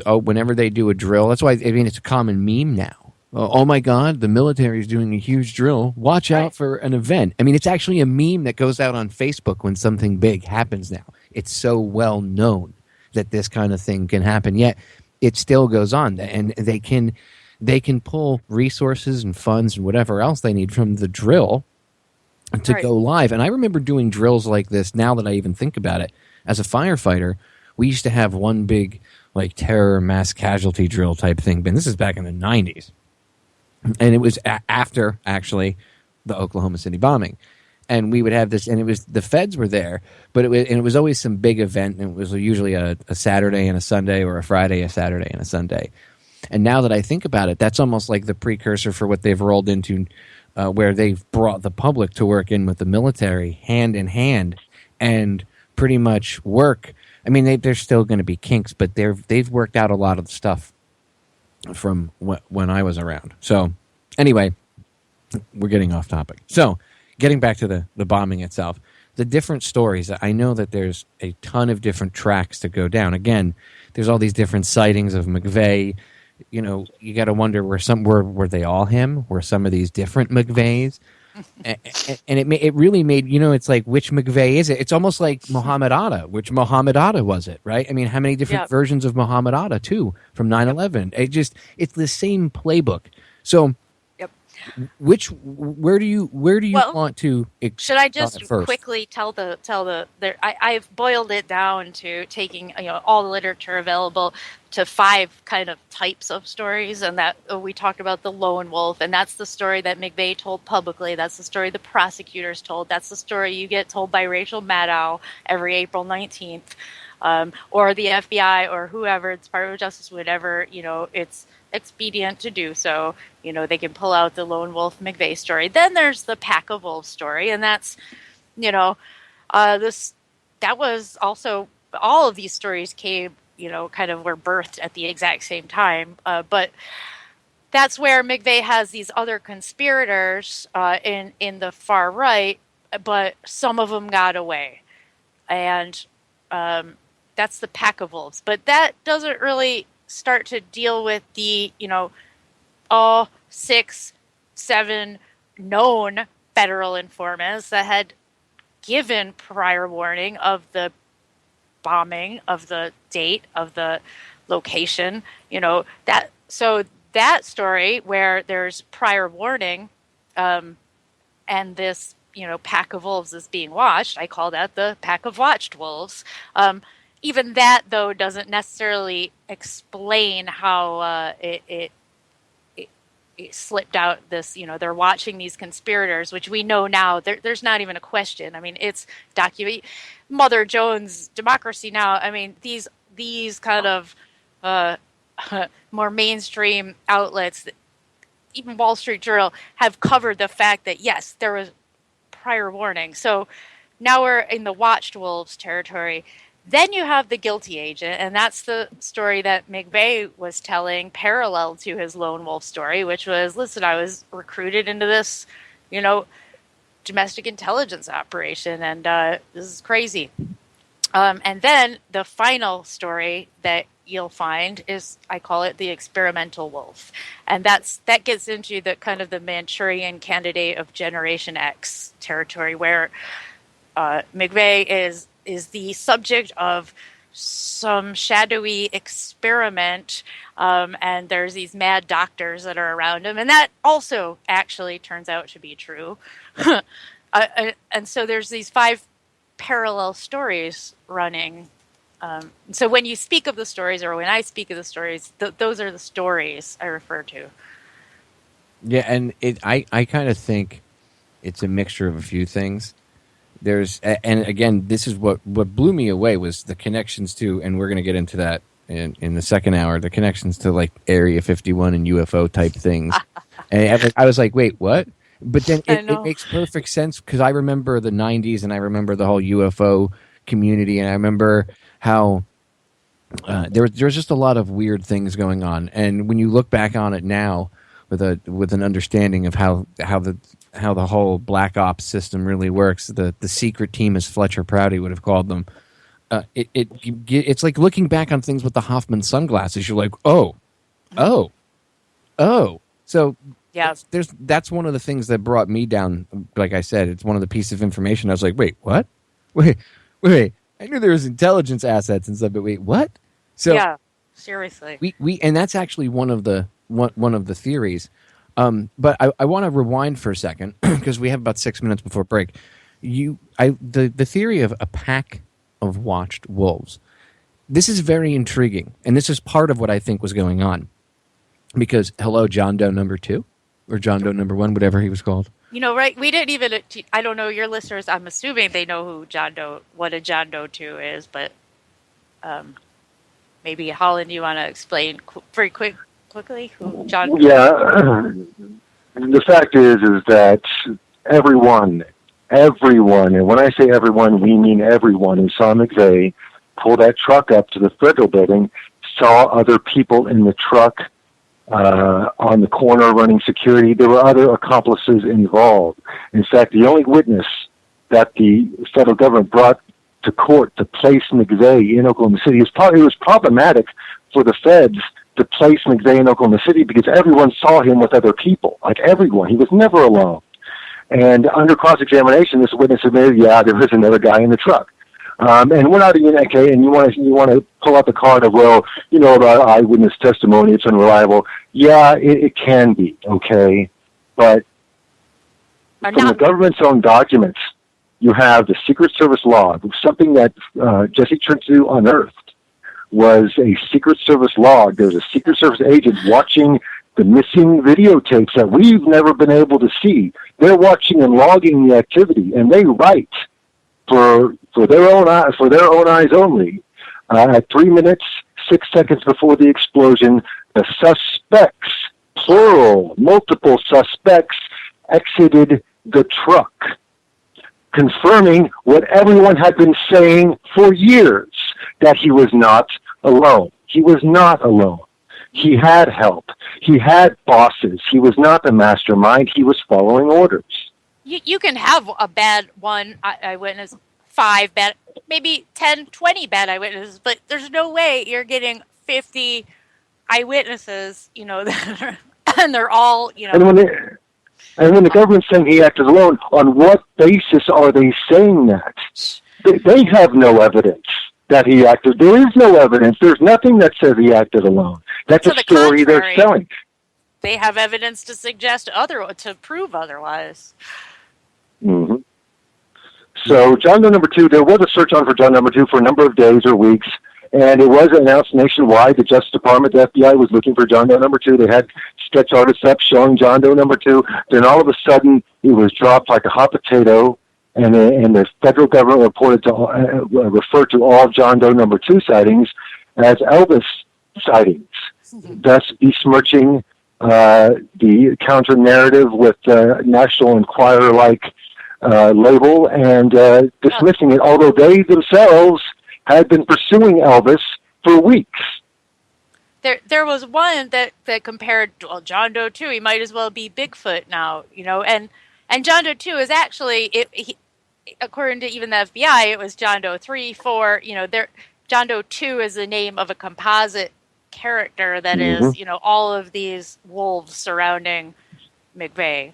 whenever they do a drill, that's why it's a common meme now. Oh my God, the military is doing a huge drill. Watch out for an event. It's actually a meme that goes out on Facebook when something big happens now. It's so well known that this kind of thing can happen, yet it still goes on, and they can pull resources and funds and whatever else they need from the drill to go live. And I remember doing drills like this, now that I even think about it. As a firefighter, we used to have one big terror mass casualty drill type thing, but this is back in the 90s. And it was after, actually, the Oklahoma City bombing. And we would have this, and it was, the feds were there, but it was always some big event, and it was usually a Saturday and a Sunday, or a Friday, a Saturday, and a Sunday. And now that I think about it, that's almost like the precursor for what they've rolled into, where they've brought the public to work in with the military hand in hand and pretty much work. There's still going to be kinks, but they've worked out a lot of the stuff from when I was around. So anyway, we're getting off topic. So getting back to the bombing itself, the different stories, I know that there's a ton of different tracks to go down. Again, there's all these different sightings of McVeigh. You got to wonder were they all him? Were some of these different McVeighs? And it really made, it's like, which McVeigh is it? It's almost like Muhammad Atta. Which Muhammad Atta was it, right? How many different versions of Muhammad Atta too from 9/11? It's the same playbook. So where do you want to should I just quickly tell I've boiled it down to taking all the literature available to 5 kind of types of stories, and that we talked about the lone wolf, and that's the story that McVeigh told publicly, that's the story the prosecutors told, that's the story you get told by Rachel Maddow every April 19th, or the FBI or whoever, Department of Justice, whatever, it's expedient to do so. They can pull out the lone wolf McVeigh story. Then there's the pack of wolves story, and that's, that was also, all of these stories came, kind of were birthed at the exact same time. But that's where McVeigh has these other conspirators in the far right, but some of them got away. And that's the pack of wolves. But that doesn't really start to deal with the, all 6, 7 known federal informants that had given prior warning of the bombing, of the date, of the location, that story where there's prior warning, and this, pack of wolves is being watched, I call that the pack of watched wolves. Even that, though, doesn't necessarily explain how slipped out this, they're watching these conspirators, which we know now there's not even a question. I mean, it's document Mother Jones Democracy Now. I mean, these kind of more mainstream outlets, even Wall Street Journal, have covered the fact that yes, there was prior warning. So now we're in the watched wolves territory. Then you have the guilty agent, and that's the story that McVeigh was telling parallel to his lone wolf story, which was, listen, I was recruited into this, domestic intelligence operation, and this is crazy. And then the final story that you'll find is, I call it the experimental wolf. And that gets into the kind of the Manchurian Candidate of Generation X territory, where McVeigh is the subject of some shadowy experiment, and there's these mad doctors that are around him, and that also actually turns out to be true. And so there's these 5 parallel stories running. So when you speak of the stories, or when I speak of the stories, those are the stories I refer to. Yeah, and I kind of think it's a mixture of a few things. And again, this is what blew me away was the connections to, and we're going to get into that in the second hour, the connections to like Area 51 and UFO type things. And I was like, wait, what? But then it makes perfect sense, because I remember the 90s, and I remember the whole UFO community, and I remember how there's just a lot of weird things going on. And when you look back on it now with an understanding of how the whole black ops system really works, the secret team, as Fletcher Prouty would have called them, it's like looking back on things with the Hoffman sunglasses. You're like, oh. So yeah, that's one of the things that brought me down. Like I said, it's one of the pieces of information. I was like, wait, what? Wait. I knew there was intelligence assets and stuff, but wait, what? So yeah, seriously. We and that's actually one of the theories. But I want to rewind for a second, because we have about 6 minutes before break. The theory of a pack of watched wolves. This is very intriguing, and this is part of what I think was going on. Because hello, John Doe number 2, or John Doe number 1, whatever he was called. Right? We didn't even. I don't know your listeners. I'm assuming they know what a John Doe 2 is, but maybe Holland, you want to explain very quickly who John? Yeah, the fact is that everyone, and when I say everyone, we mean everyone who saw McVeigh pull that truck up to the federal building, saw other people in the truck on the corner running security. There were other accomplices involved. In fact, the only witness that the federal government brought to court to place McVeigh in Oklahoma City it was problematic for the feds to place McVeigh in Oklahoma City, because everyone saw him with other people. Like everyone. He was never alone. And under cross-examination, this witness admitted, yeah, there was another guy in the truck. And we're not even, okay, and you want to pull out the card of, well, about eyewitness testimony, it's unreliable. Yeah, it can be, okay? But from the government's own documents, you have the Secret Service log, something that Jesse Trintu unearthed was a Secret Service log. There's a Secret Service agent watching the missing videotapes that we've never been able to see. They're watching and logging the activity, and they write for their own eyes only. At 3 minutes, 6 seconds before the explosion, the suspects, plural, multiple suspects, exited the truck, confirming what everyone had been saying for years, that he was not alone. He was not alone. He had help. He had bosses. He was not the mastermind. He was following orders. You can have a bad one eyewitness, 5 bad, maybe 10, 20 bad eyewitnesses, but there's no way you're getting 50 eyewitnesses, and they're all, And when the government's saying he acted alone, on what basis are they saying that? They have no evidence that he acted. There is no evidence. There's nothing that says he acted alone. That's a story they're selling. They have evidence to suggest to prove otherwise. Mm-hmm. So John Doe number 2, there was a search on for John number 2 for a number of days or weeks, And it was announced nationwide. The Justice Department, the FBI, was looking for John Doe number 2. They had sketch artists up showing John Doe number 2. Then all of a sudden, it was dropped like a hot potato, and the federal government referred to all John Doe number 2 sightings as Elvis sightings, thus besmirching the counter-narrative with National Enquirer-like label and dismissing it, although they themselves had been pursuing Elvis for weeks. There was one that compared, well, John Doe 2, he might as well be Bigfoot now, and John Doe 2 is actually, according to even the FBI, it was John Doe 3, 4, John Doe 2 is the name of a composite character that is, all of these wolves surrounding McVeigh.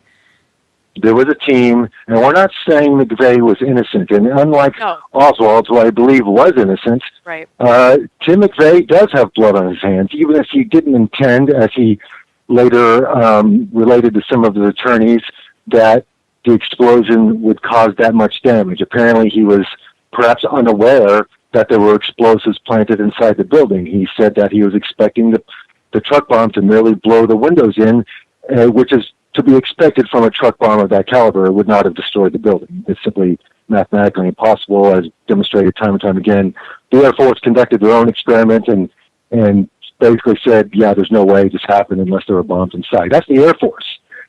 There was a team, and we're not saying McVeigh was innocent. And unlike Oswald, who I believe was innocent, right. Tim McVeigh does have blood on his hands, even if he didn't intend, as he later related to some of the attorneys, that the explosion would cause that much damage. Apparently, he was perhaps unaware that there were explosives planted inside the building. He said that he was expecting the truck bomb to merely blow the windows in, which is to be expected from a truck bomb of that caliber. It would not have destroyed the building. It's simply mathematically impossible, as demonstrated time and time again. The Air Force conducted their own experiment and basically said, yeah, there's no way this happened unless there were bombs inside. That's the Air Force.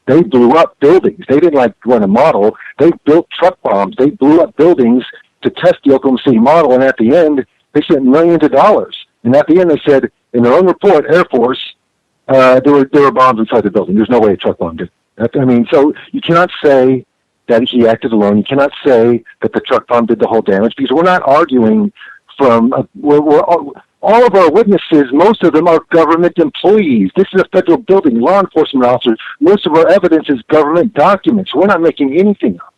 They blew up buildings. They didn't run a model. They built truck bombs. They blew up buildings to test the Oklahoma City model, and at the end, they spent millions of dollars. And at the end, they said, in their own report, Air Force, there were bombs inside the building. There's no way a truck bomb did. So you cannot say that he acted alone. You cannot say that the truck bomb did the whole damage, because we're not arguing from all of our witnesses, most of them are government employees. This is a federal building, law enforcement officers. Most of our evidence is government documents. We're not making anything up.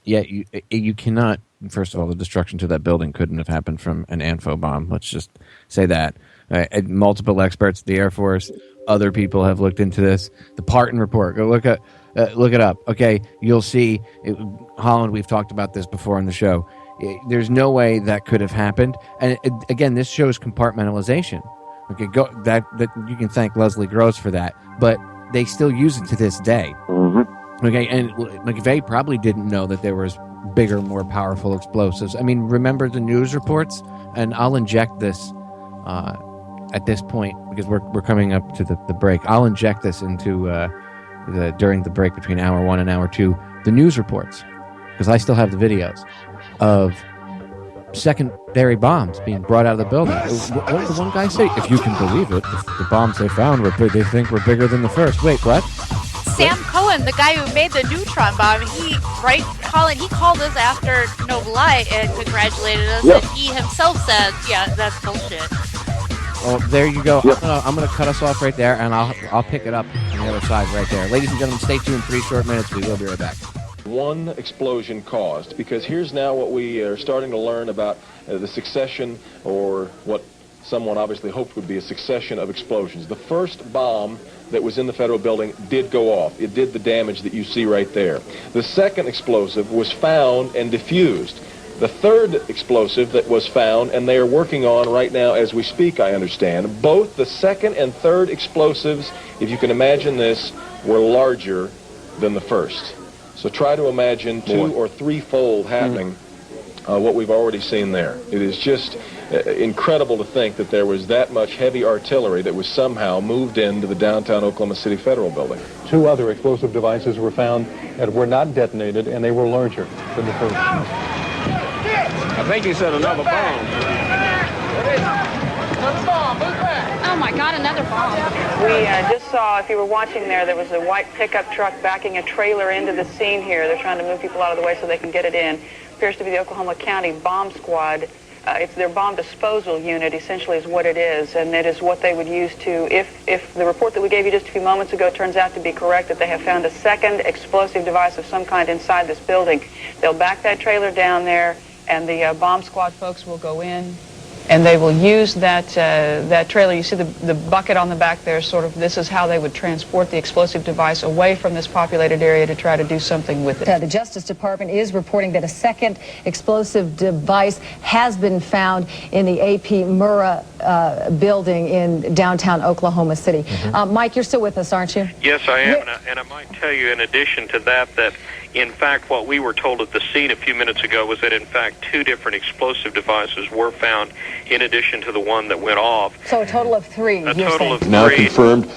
Yeah, you cannot. First of all, the destruction to that building couldn't have happened from an ANFO bomb. Let's just say that. Multiple experts, the Air Force, other people have looked into this. The Parton report. Go look it up. Okay, you'll see. Holland, we've talked about this before on the show. There's no way that could have happened. And again, this shows compartmentalization. Okay, that you can thank Leslie Gross for that. But they still use it to this day. Mm-hmm. Okay, and McVeigh probably didn't know that there was bigger, more powerful explosives. I mean, remember the news reports? And I'll inject this at this point, because we're coming up to the break. I'll inject this into during the break between hour 1 and hour 2, the news reports, because I still have the videos of secondary bombs being brought out of the building. What did the one guy say? If you can believe it, the bombs they found they think were bigger than the first. Wait, what? Sam Cohen, the guy who made the neutron bomb, he called us after Noble Light and congratulated us, and he himself said, yeah, that's bullshit. Oh, there you go. I'm gonna cut us off right there, and I'll pick it up on the other side right there. Ladies and gentlemen, stay tuned. 3 short minutes. We will be right back. One explosion caused, because here's now what we are starting to learn about the succession, or what someone obviously hoped would be a succession of explosions. The first bomb that was in the federal building did go off. It did the damage that you see right there. The second explosive was found and diffused. The third explosive that was found, and they are working on right now as we speak, I understand, both the second and third explosives, if you can imagine this, were larger than the first. So try to imagine 2- or 3-fold happening what we've already seen there. It is just incredible to think that there was that much heavy artillery that was somehow moved into the downtown Oklahoma City Federal Building. 2 other explosive devices were found that were not detonated, and they were larger than the first. I think he said another bomb. Another bomb, move back. Oh my God, another bomb. We just saw, if you were watching there was a white pickup truck backing a trailer into the scene here. They're trying to move people out of the way so they can get it in. Appears to be the Oklahoma County Bomb Squad. It's their bomb disposal unit, essentially, is what it is, and it is what they would use to, if the report that we gave you just a few moments ago turns out to be correct, that they have found a second explosive device of some kind inside this building. They'll back that trailer down there, and the bomb squad folks will go in and they will use that trailer. You see the bucket on the back there, sort of, this is how they would transport the explosive device away from this populated area to try to do something with it. The Justice Department is reporting that a second explosive device has been found in the AP Murrah building in downtown Oklahoma City. Mike, you're still with us, aren't you? Yes, I am, and I might tell you in addition to that, in fact, what we were told at the scene a few minutes ago was that, in fact, 2 different explosive devices were found in addition to the one that went off. So a total of 3. A total of 3. Now confirmed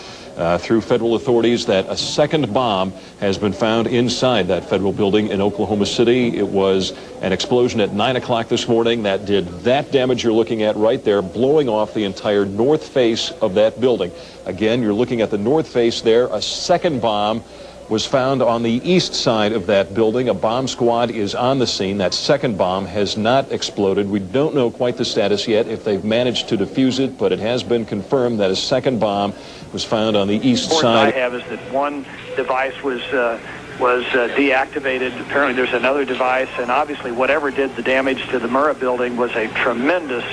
through federal authorities that a second bomb has been found inside that federal building in Oklahoma City. It was an explosion at 9 o'clock this morning that did that damage you're looking at right there, blowing off the entire north face of that building. Again, you're looking at the north face there. A second bomb was found on the east side of that building. A bomb squad is on the scene. That second bomb has not exploded. We don't know quite the status yet, if they've managed to defuse it, but it has been confirmed that a second bomb was found on the east side. The report I have is that one device was deactivated. Apparently there's another device, and obviously whatever did the damage to the Murrah building was a tremendous,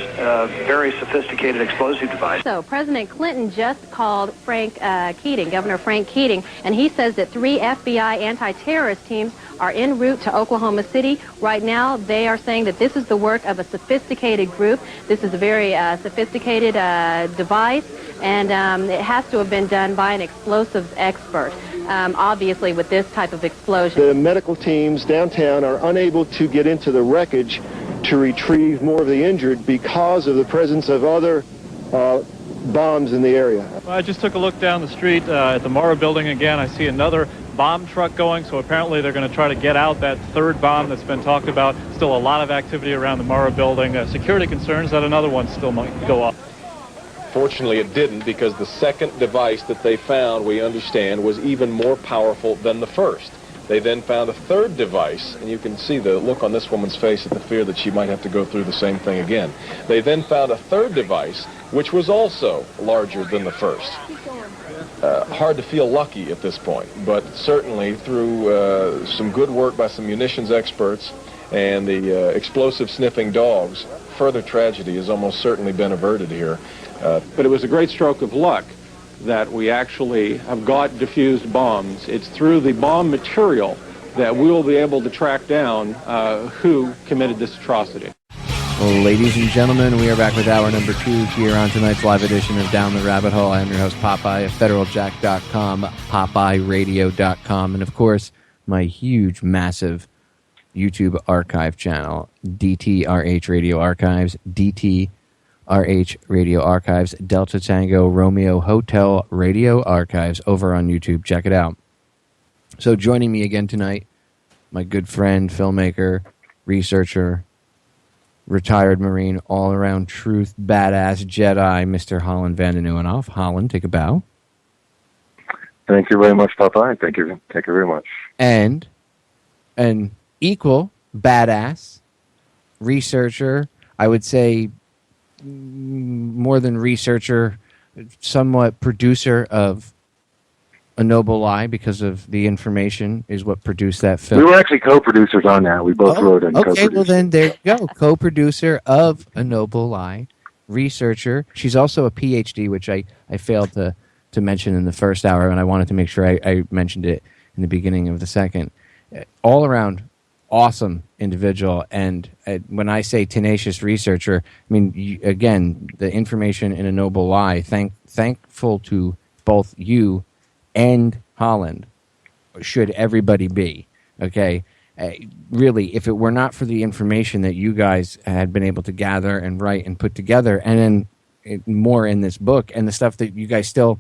very sophisticated explosive device. So President Clinton just called Governor Frank Keating, and he says that 3 FBI anti-terrorist teams are en route to Oklahoma City. Right now, they are saying that this is the work of a sophisticated group. This is a very sophisticated device, and it has to have been done by an explosives expert. Obviously, with this type of explosion. The medical teams downtown are unable to get into the wreckage to retrieve more of the injured because of the presence of other bombs in the area. I just took a look down the street at the Murrah building again. I see another bomb truck going, so apparently they're going to try to get out that third bomb that's been talked about. Still a lot of activity around the Murrah building. Security concerns that another one still might go off. Fortunately, it didn't, because the second device that they found, we understand, was even more powerful than the first. They then found a third device, and you can see the look on this woman's face at the fear that she might have to go through the same thing again. They then found a third device, which was also larger than the first. Hard to feel lucky at this point, but certainly through some good work by some munitions experts and the explosive sniffing dogs, further tragedy has almost certainly been averted here. But it was a great stroke of luck that we actually have got diffused bombs. It's through the bomb material that we'll be able to track down who committed this atrocity. Well, ladies and gentlemen, we are back with hour number 2 here on tonight's live edition of Down the Rabbit Hole. I am your host, Popeye, of federaljack.com, popeyeradio.com, and of course, my huge, massive YouTube archive channel, DTRH Radio Archives, DTRH Radio Archives, Delta Tango Romeo Hotel Radio Archives over on YouTube. Check it out. So joining me again tonight, my good friend, filmmaker, researcher, retired Marine, all-around truth, badass Jedi, Mr. Holland Vandennieuwenhof. Holland, take a bow. Thank you very much, Popeye. Thank you very much. And an equal badass researcher, I would say more than researcher, somewhat producer of A Noble Lie, because of the information is what produced that film. We were actually co-producers on that. We both wrote and co-produced. Okay, well then there you go. Co-producer of A Noble Lie, researcher. She's also a PhD, which I failed to mention in the first hour, and I wanted to make sure I mentioned it in the beginning of the second. All around awesome individual, and when I say tenacious researcher, I mean, again, the information in A Noble Lie, thankful to both you and Holland, should everybody be, okay? Really, if it were not for the information that you guys had been able to gather and write and put together, and then more in this book, and the stuff that you guys still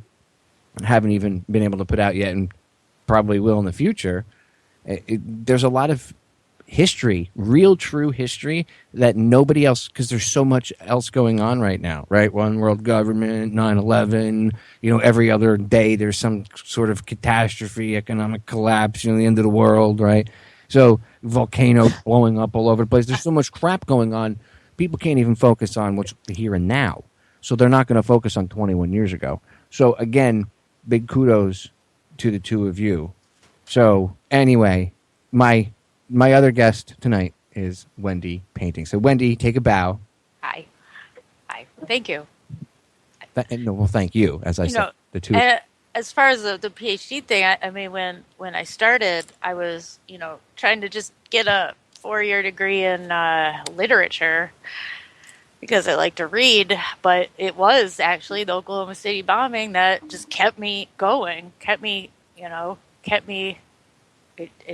haven't even been able to put out yet and probably will in the future, there's a lot of history, real true history, that nobody else, because there's so much else going on right now, right? One world government, 9/11, every other day there's some sort of catastrophe, economic collapse, the end of the world, right? So volcano blowing up all over the place. There's so much crap going on. People can't even focus on what's the here and now. So they're not going to focus on 21 years ago. So again, big kudos to the two of you. So anyway, my other guest tonight is Wendy Painting. So Wendy, take a bow. Hi. Thank you. No, well, thank you. As I said, the two. As far as the PhD thing, I mean, when I started, I was, trying to just get a 4-year degree in literature because I like to read, but it was actually the Oklahoma City bombing that just kept me going, it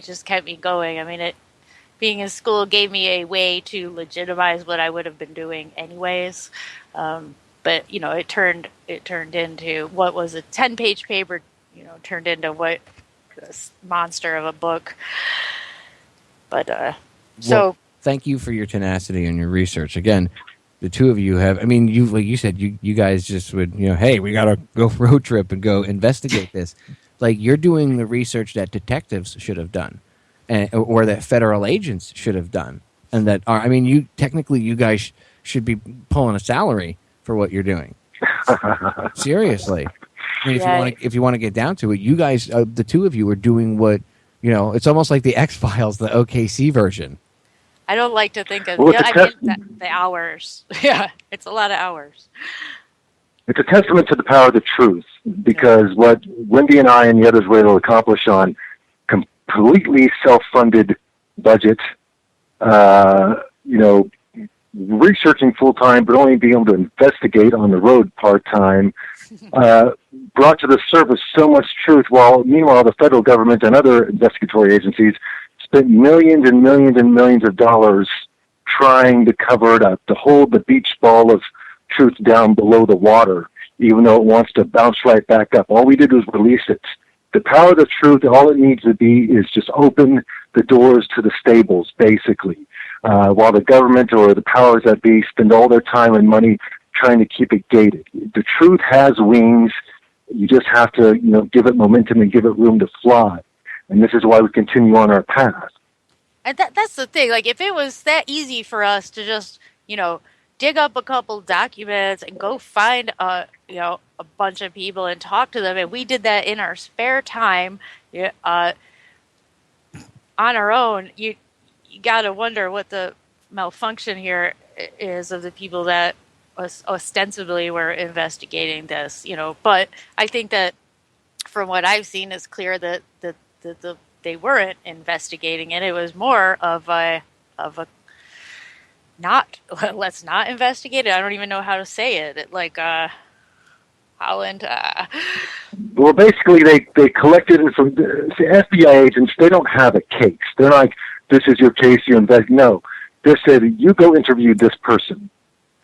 just kept me going. I mean, being in school gave me a way to legitimize what I would have been doing anyways. But it turned into what was a 10-page paper, turned into what this monster of a book. But well, thank you for your tenacity and your research. Again, the two of you have. I mean, like you said, you guys just would, hey, we gotta go road trip and go investigate this. Like, you're doing the research that detectives should have done, or that federal agents should have done, and that are. I mean, you guys should be pulling a salary for what you're doing. Seriously. I mean, if you want to get down to it, you guys, the two of you, are doing what, it's almost like the X-Files, the OKC version. I don't like to think of the hours. Yeah, it's a lot of hours. It's a testament to the power of the truth, because what Wendy and I and the others were able to accomplish on completely self-funded budget, researching full-time, but only being able to investigate on the road part-time, brought to the surface so much truth, while meanwhile the federal government and other investigatory agencies spent millions and millions and millions of dollars trying to cover it up, to hold the beach ball of truth down below the water, even though it wants to bounce right back up. All we did was release it. The power of the truth, all it needs to be is just open the doors to the stables, basically. While the government or the powers that be spend all their time and money trying to keep it gated. The truth has wings. You just have to, give it momentum and give it room to fly. And this is why we continue on our path. And that's the thing. Like, if it was that easy for us to just, dig up a couple documents and go find a bunch of people and talk to them, and we did that in our spare time, on our own, you got to wonder what the malfunction here is of the people that ostensibly were investigating this, But I think that from what I've seen, it's clear that they weren't investigating it. It was more of a let's not investigate it. I don't even know how to say it. Holland. Well, basically, they collected it from the FBI agents. They don't have a case. They're like, this is your case, you invest. No, they said, you go interview this person.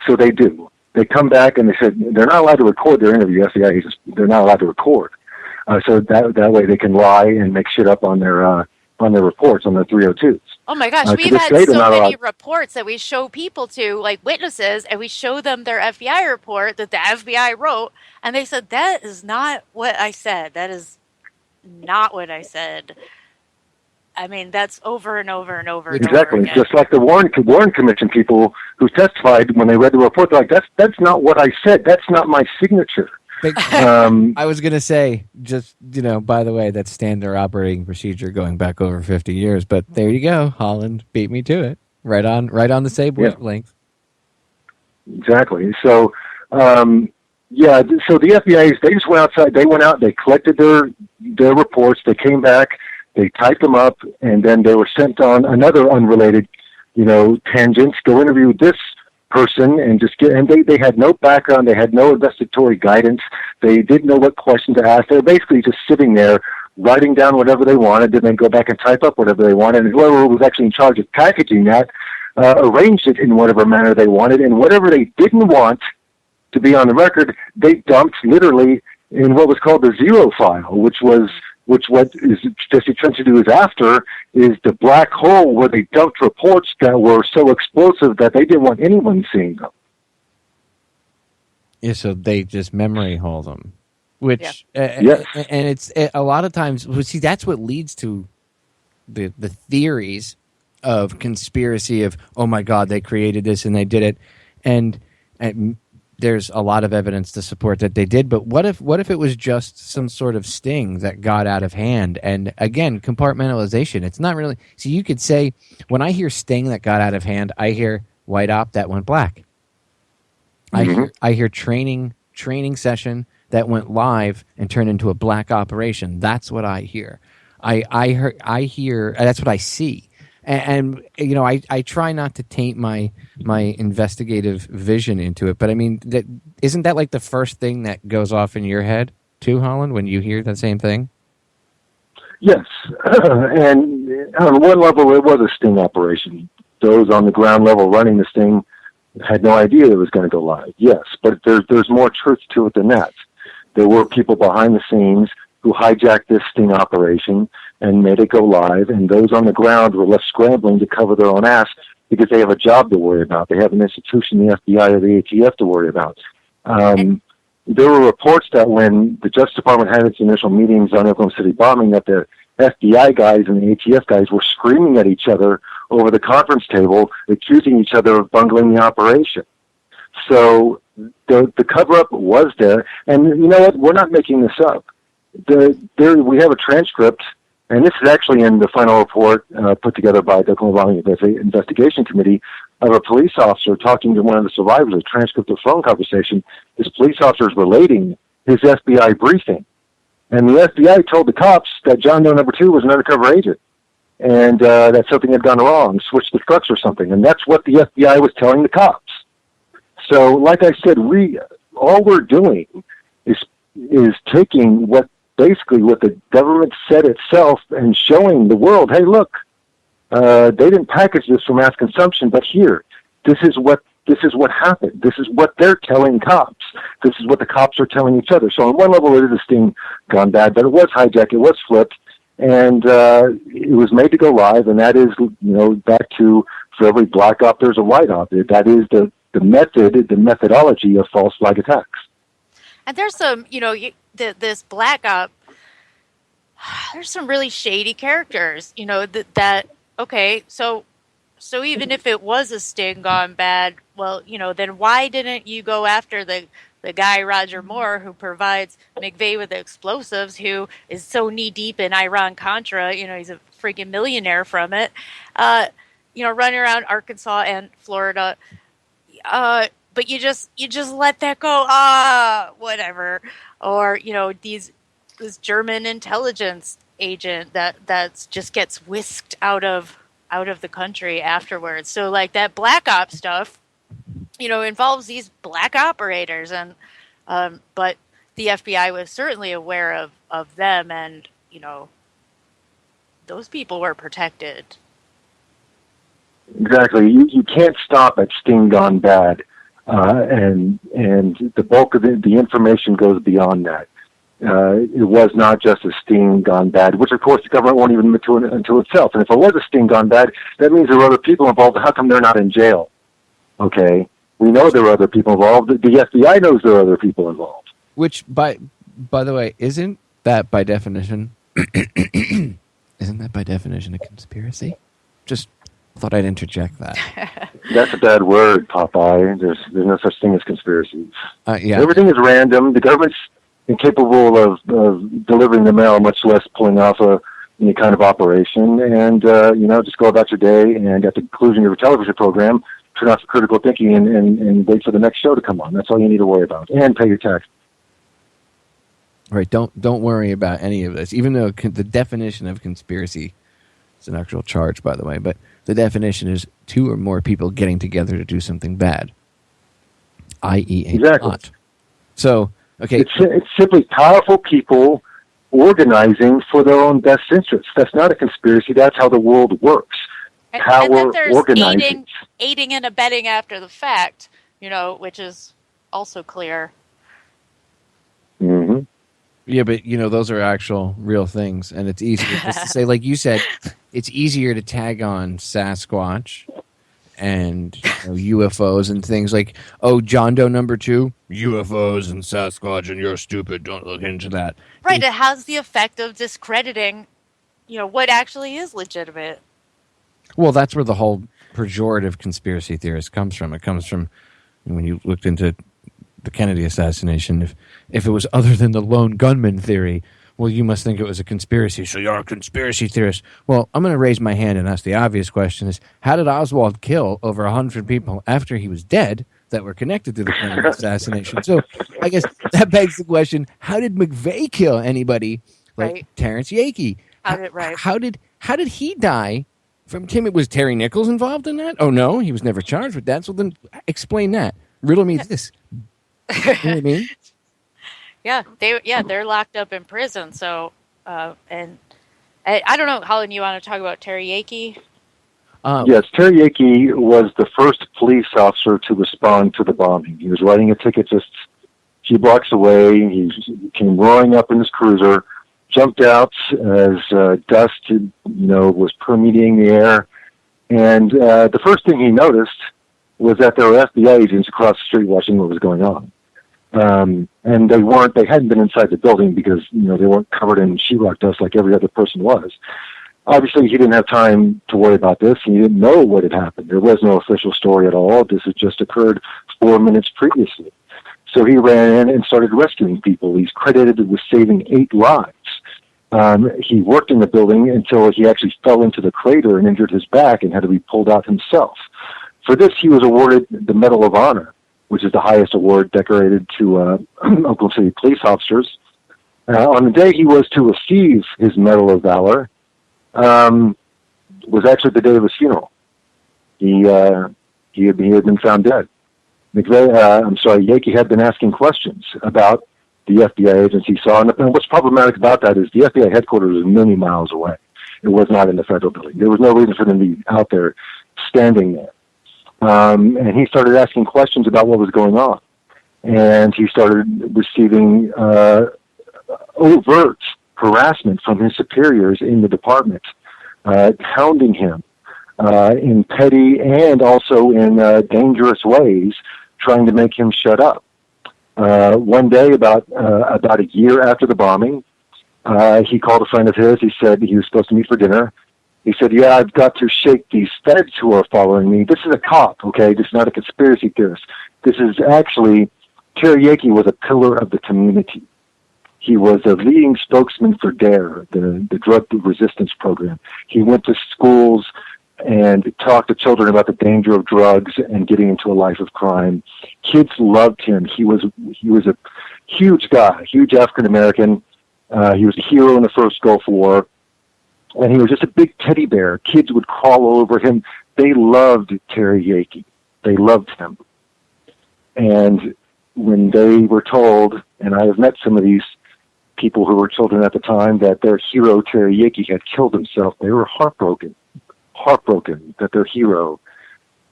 So they do. They come back and they said they're not allowed to record their interview. FBI agents, they're not allowed to record. So that way they can lie and make shit up on their reports, on their 302s. Oh my gosh, we've had so many reports that we show people to, like witnesses, and we show them their FBI report that the FBI wrote, and they said, that is not what I said. That is not what I said. I mean, that's over and over and over and exactly. over again. Just like the Warren Commission people who testified when they read the report, they're like, that's not what I said. That's not my signature. I was going to say, just, by the way, that's standard operating procedure going back over 50 years. But there you go. Holland beat me to it. Right on the same wavelength. Exactly. So, so the FBI, they just went outside. They went out, they collected their reports. They came back, they typed them up, and then they were sent on another unrelated, tangent. Go interview this person and they had no background, they had no investigatory guidance, they didn't know what questions to ask. They were basically just sitting there writing down whatever they wanted and then go back and type up whatever they wanted, and whoever was actually in charge of packaging that arranged it in whatever manner they wanted, and whatever they didn't want to be on the record, they dumped literally in what was called the zero file, which what is just essentially do is after is the black hole where they dumped reports that were so explosive that they didn't want anyone seeing them. Yeah, so they just memory hold them, which and it's a lot of times. Well, see, that's what leads to the theories of conspiracy of, oh my God, they created this and they did it, and there's a lot of evidence to support that they did, but what if it was just some sort of sting that got out of hand? And again, compartmentalization. It's not really. See, you could say, when I hear sting that got out of hand, I hear white op that went black. I hear training session that went live and turned into a black operation. That's what I hear. I hear that's what I see. And you know, I try not to taint my investigative vision into it, but I mean, isn't that like the first thing that goes off in your head too, Holland, when you hear that same thing? Yes, and on one level, it was a sting operation. Those on the ground level running the sting had no idea it was going to go live. Yes, but there's more truth to it than that. There were people behind the scenes who hijacked this sting operation and made it go live, and those on the ground were left scrambling to cover their own ass because they have a job to worry about. They have an institution, the FBI or the ATF, to worry about. There were reports that when the Justice Department had its initial meetings on Oklahoma City bombing, that the FBI guys and the ATF guys were screaming at each other over the conference table, accusing each other of bungling the operation. So the cover-up was there, and you know what? We're not making this up. We have a transcript, and this is actually in the final report put together by the Oklahoma Investigation Committee, of a police officer talking to one of the survivors, a transcript of a phone conversation. This police officer is relating his FBI briefing. And the FBI told the cops that John Doe number 2 was an undercover agent, and that something had gone wrong, switched the trucks or something. And that's what the FBI was telling the cops. So, like I said, all we're doing is taking what the government said itself and showing the world, hey, look, they didn't package this for mass consumption, but here, this is what happened. This is what they're telling cops. This is what the cops are telling each other. So on one level, it is a sting gone bad, but it was hijacked, it was flipped, and it was made to go live. And that is, back to, for every black op, there's a white op. That is the methodology of false flag attacks. And there's some, this black op. There's some really shady characters, okay, so even if it was a sting gone bad, well, then why didn't you go after the guy, Roger Moore, who provides McVeigh with the explosives, who is so knee-deep in Iran-Contra, he's a freaking millionaire from it, running around Arkansas and Florida, but you just let that go, whatever, or, this German intelligence agent that just gets whisked out of the country afterwards. So like that black op stuff, involves these black operators, and but the FBI was certainly aware of them, and those people were protected. Exactly. You can't stop at sting gone bad, and the bulk of the information goes beyond that. It was not just a sting gone bad, which of course the government won't even admit to until itself. And if it was a sting gone bad, that means there were other people involved. How come they're not in jail? Okay, we know there are other people involved. The FBI knows there are other people involved. Which, by the way, isn't that by definition a conspiracy? Just thought I'd interject that. That's a bad word, Popeye. There's no such thing as conspiracies. Yeah. Everything is random. The government's incapable of delivering the mail, much less pulling off any kind of operation. And, just go about your day, and at the conclusion of your television program, turn off the critical thinking and wait for the next show to come on. That's all you need to worry about. And pay your tax. Right. Don't worry about any of this, even though the definition of conspiracy is an actual charge, by the way, but the definition is 2 or more people getting together to do something bad, i.e. a plot. So, okay. It's simply powerful people organizing for their own best interests. That's not a conspiracy. That's how the world works. Power and there's organizing. Aiding and abetting after the fact, which is also clear. Mm-hmm. Yeah, but, those are actual real things, and it's easier just to say, like you said, it's easier to tag on Sasquatch and UFOs and things like, John Doe number 2, UFOs and Sasquatch, and you're stupid, don't look into that. Right, it has the effect of discrediting, what actually is legitimate. Well, that's where the whole pejorative conspiracy theorist comes from. It comes from when you looked into the Kennedy assassination. If it was other than the lone gunman theory, well, you must think it was a conspiracy, so you're a conspiracy theorist. Well, I'm going to raise my hand and ask the obvious question is, how did Oswald kill over 100 people after he was dead that were connected to the Kennedy assassination. So I guess that begs the question: how did McVeigh kill anybody like Terrence Yakey? How did he die from Tim? Was Terry Nichols involved in that? Oh no, he was never charged with that. So then explain that. Riddle me this. You know what I mean? They're locked up in prison. So and I don't know, Holland, you want to talk about Terry Yakey? Yes, Terry Yakey was the first police officer to respond to the bombing. He was writing a ticket just a few blocks away. He came roaring up in his cruiser, jumped out as dust, was permeating the air. And the first thing he noticed was that there were FBI agents across the street watching what was going on. And they hadn't been inside the building because, they weren't covered in sheetrock dust like every other person was. Obviously, he didn't have time to worry about this. He didn't know what had happened. There was no official story at all. This had just occurred 4 minutes previously. So he ran in and started rescuing people. He's credited with saving 8 lives. He worked in the building until he actually fell into the crater and injured his back and had to be pulled out himself. For this, he was awarded the Medal of Honor, which is the highest award decorated to Oklahoma City police officers. On the day he was to receive his Medal of Valor, was actually the day of his funeral. He had been found dead. Yakey had been asking questions about the FBI agents he saw, and what's problematic about that is the FBI headquarters was many miles away. It was not in the federal building. There was no reason for them to be out there standing there. And he started asking questions about what was going on. And he started receiving overt harassment from his superiors in the department, hounding him in petty and also in dangerous ways, trying to make him shut up. One day, about a year after the bombing, he called a friend of his. He said he was supposed to meet for dinner. He said, "Yeah, I've got to shake these feds who are following me. This is a cop, okay? This is not a conspiracy theorist. This is actually, Terry Yakey was a pillar of the community. He was a leading spokesman for DARE, the drug resistance program. He went to schools and talked to children about the danger of drugs and getting into a life of crime. Kids loved him. He was a huge guy, huge African-American. He was a hero in the first Gulf War. And he was just a big teddy bear. Kids would crawl over him. They loved Terry Yakey. They loved him. And when they were told, and I have met some of these people who were children at the time, that their hero, Terry Yakey, had killed himself, they were heartbroken that their hero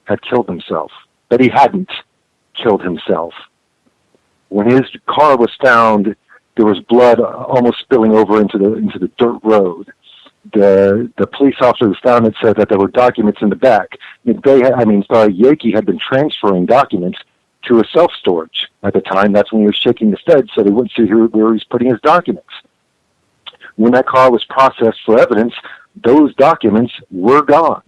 had killed himself, that he hadn't killed himself. When his car was found, there was blood almost spilling over into the dirt road. The police officer who found it said that there were documents in the back. Yakey had been transferring documents to a self-storage at the time. That's when he was shaking the feds so they wouldn't see where he was putting his documents. When that car was processed for evidence, those documents were gone.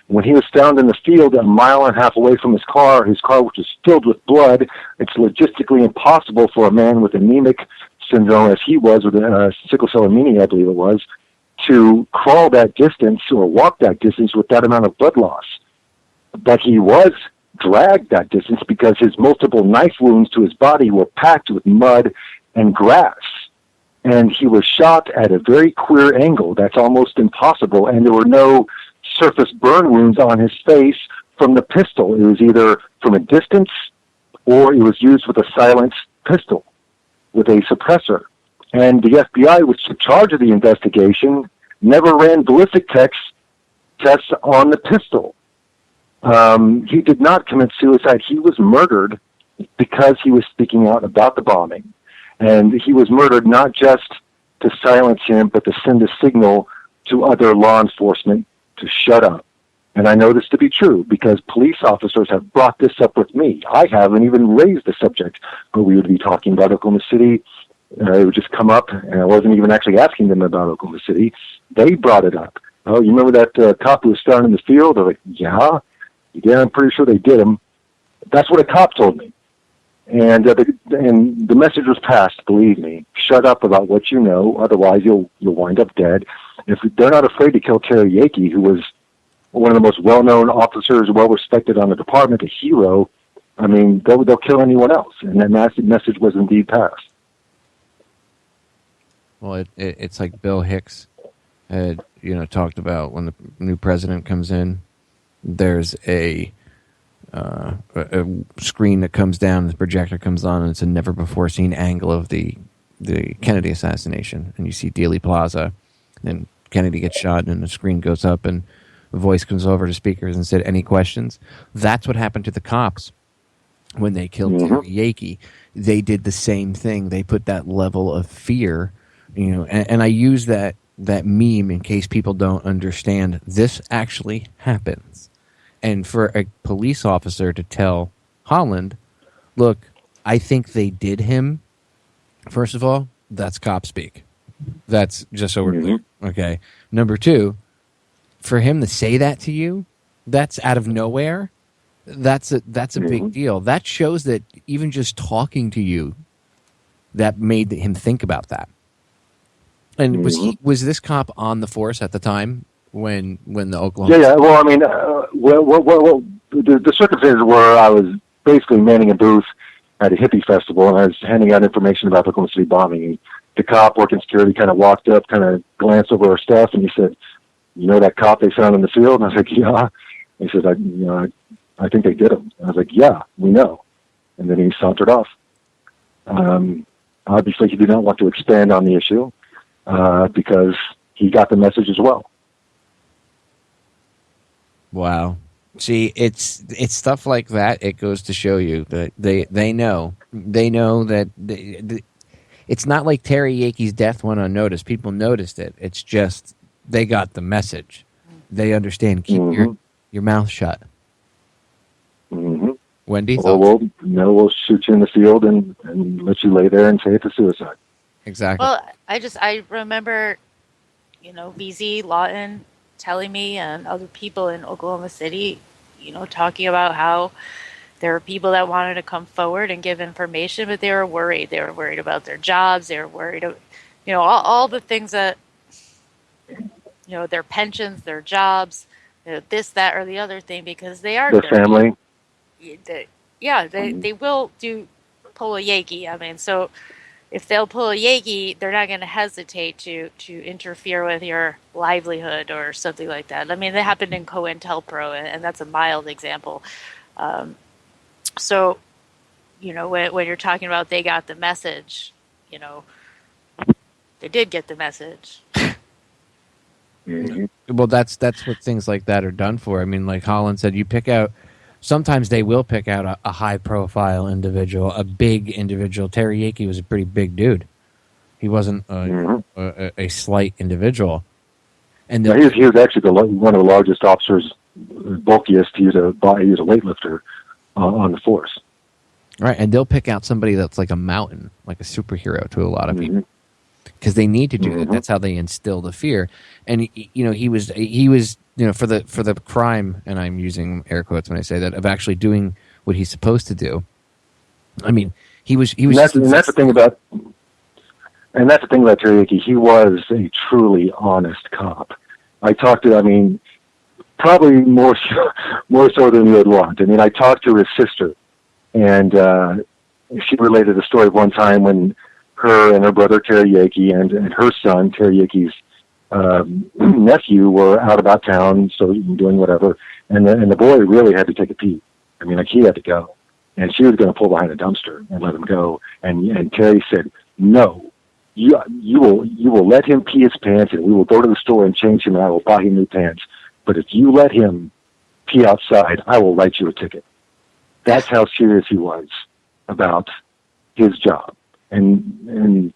When he was found in the field a mile and a half away from his car, which was filled with blood, it's logistically impossible for a man with anemic syndrome, as he was, with sickle cell anemia, I believe it was, to crawl that distance or walk that distance with that amount of blood loss. But he was dragged that distance because his multiple knife wounds to his body were packed with mud and grass. And he was shot at a very queer angle. That's almost impossible. And there were no surface burn wounds on his face from the pistol. It was either from a distance or it was used with a silent pistol, with a suppressor. And the FBI, which took charge of the investigation, never ran ballistic tests on the pistol. He did not commit suicide. He was murdered because he was speaking out about the bombing. And he was murdered not just to silence him, but to send a signal to other law enforcement to shut up. And I know this to be true because police officers have brought this up with me. I haven't even raised the subject, but we would be talking about Oklahoma City. It would just come up, and I wasn't even actually asking them about Oklahoma City. They brought it up. Oh, you remember that cop who was found in the field? I'm like, yeah, I'm pretty sure they did him. That's what a cop told me. And the message was passed, believe me. Shut up about what you know, otherwise you'll wind up dead. If they're not afraid to kill Terry Yakey, who was one of the most well-known officers, well-respected on the department, a hero, I mean, they'll kill anyone else. And that message was indeed passed. Well, it's like Bill Hicks had, talked about when the new president comes in, there's a screen that comes down, the projector comes on, and it's a never-before-seen angle of the Kennedy assassination. And you see Dealey Plaza, and Kennedy gets shot, and the screen goes up, and a voice comes over to speakers and said, "Any questions?" That's what happened to the cops when they killed Terry Yakey. They did the same thing. They put that level of fear, and I use that meme in case people don't understand. This actually happens. And for a police officer to tell Holland, look, I think they did him, first of all, that's cop speak. That's just so we're clear. Okay. Number two, for him to say that to you, that's out of nowhere. That's a big deal. That shows that even just talking to you, that made him think about that. And was this cop on the force at the time when the Oklahoma? Yeah. Well, I mean, the circumstances were I was basically manning a booth at a hippie festival, and I was handing out information about the Oklahoma City bombing. And the cop working security kind of walked up, kind of glanced over our stuff, and he said, "You know that cop they found in the field?" And I was like, "Yeah." He said, I think they did him." I was like, "Yeah, we know." And then he sauntered off. Obviously, he did not want to expand on the issue because he got the message as well. Wow. See, it's stuff like that. It goes to show you that they know that it's not like Terry Yakey's death went unnoticed. People noticed it. It's just they got the message. They understand. Keep your mouth shut. Wendy, we'll shoot you in the field and let you lay there and say it's a suicide. Exactly. Well, I remember, VZ Lawton telling me and other people in Oklahoma City, talking about how there were people that wanted to come forward and give information, but they were worried. They were worried about their jobs. They were worried, all the things that, their pensions, their jobs, this, that, or the other thing, because they are their family. They will pull a Yakey. I mean, so if they'll pull a Yakey, they're not going to hesitate to interfere with your livelihood or something like that. I mean, that happened in COINTELPRO, and that's a mild example. So, when you're talking about they got the message, they did get the message. Well, that's what things like that are done for. I mean, like Holland said, you pick out. Sometimes they will pick out a high-profile individual, a big individual. Terry Yakey was a pretty big dude. He wasn't a slight individual. And he was actually one of the largest officers, bulkiest. He was a weightlifter on the force. Right, and they'll pick out somebody that's like a mountain, like a superhero to a lot of people, because they need to do that. That's how they instill the fear. And he was. For the crime, and I'm using air quotes when I say that, of actually doing what he's supposed to do. I mean, he was. And that's the thing about Terry Yakey. He was a truly honest cop. I talked to. Probably more so than you would want. I talked to his sister, and she related a story of one time when her and her brother Terry Yakey and her son Terry Yakey's nephew were out about town, so doing whatever, and the boy really had to take a pee. He had to go, and she was going to pull behind a dumpster and let him go. And Terry said, "No, you will let him pee his pants, and we will go to the store and change him, and I will buy him new pants. But if you let him pee outside, I will write you a ticket." That's how serious he was about his job, and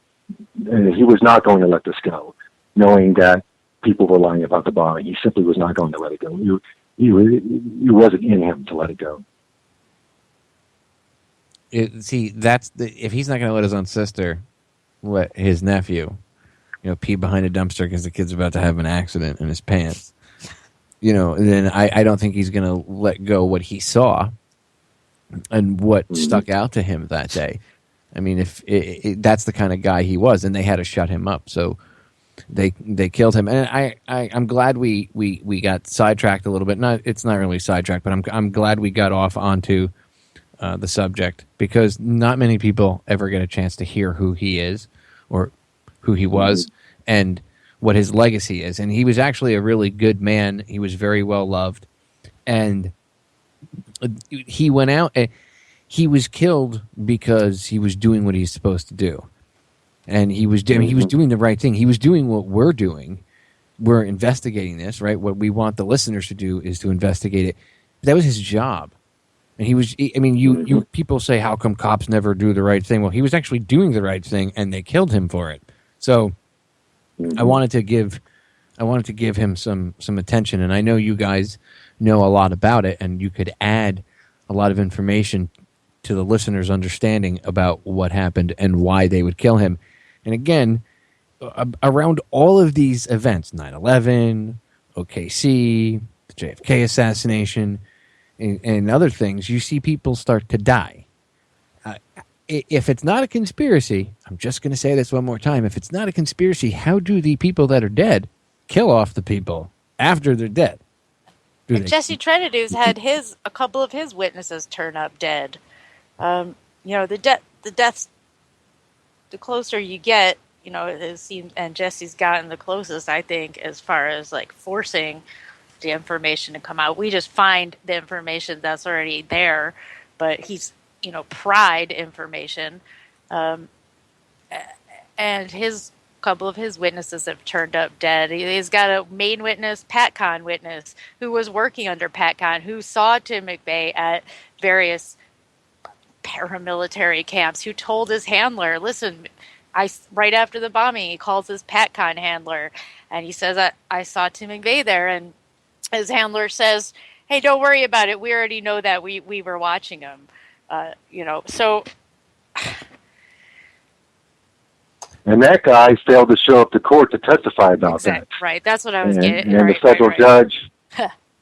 he was not going to let this go, knowing that people were lying about the bombing. He simply was not going to let it go. It wasn't in him to let it go. If he's not going to let his own sister let his nephew, pee behind a dumpster because the kid's about to have an accident in his pants, then I don't think he's going to let go what he saw and what stuck out to him that day. If that's the kind of guy he was, and they had to shut him up, so they killed him. And I'm glad we got sidetracked a little bit. It's not really sidetracked, but I'm glad we got off onto the subject, because not many people ever get a chance to hear who he is or who he was and what his legacy is. And he was actually a really good man. He was very well loved. And he went out and he was killed because he was doing what he's supposed to do. And he was doing the right thing. He was doing what we're doing. We're investigating this, right? What we want the listeners to do is to investigate it. That was his job. And you people say, how come cops never do the right thing? Well, he was actually doing the right thing, and they killed him for it. So I wanted to give him some attention, and I know you guys know a lot about it, and you could add a lot of information to the listeners' understanding about what happened and why they would kill him. And again, around all of these events, 9/11, OKC, the JFK assassination, and other things, you see people start to die. If it's not a conspiracy, I'm just going to say this one more time. If it's not a conspiracy, how do the people that are dead kill off the people after they're dead? Jesse Trenidu's had a couple of his witnesses turn up dead. The deaths, the closer you get, it seems, and Jesse's gotten the closest, I think, as far as like forcing the information to come out. We just find the information that's already there, but he's, pried information. And couple of his witnesses have turned up dead. He's got a main witness, PatCon witness, who was working under PatCon, who saw Tim McVeigh at various paramilitary camps, who told his handler, listen, right after the bombing, he calls his PatCon handler, and he says, I saw Tim McVeigh there, and his handler says, hey, don't worry about it. We already know that we were watching him. So... And that guy failed to show up to court to testify about that. Right, that's what I was getting. And the federal judge,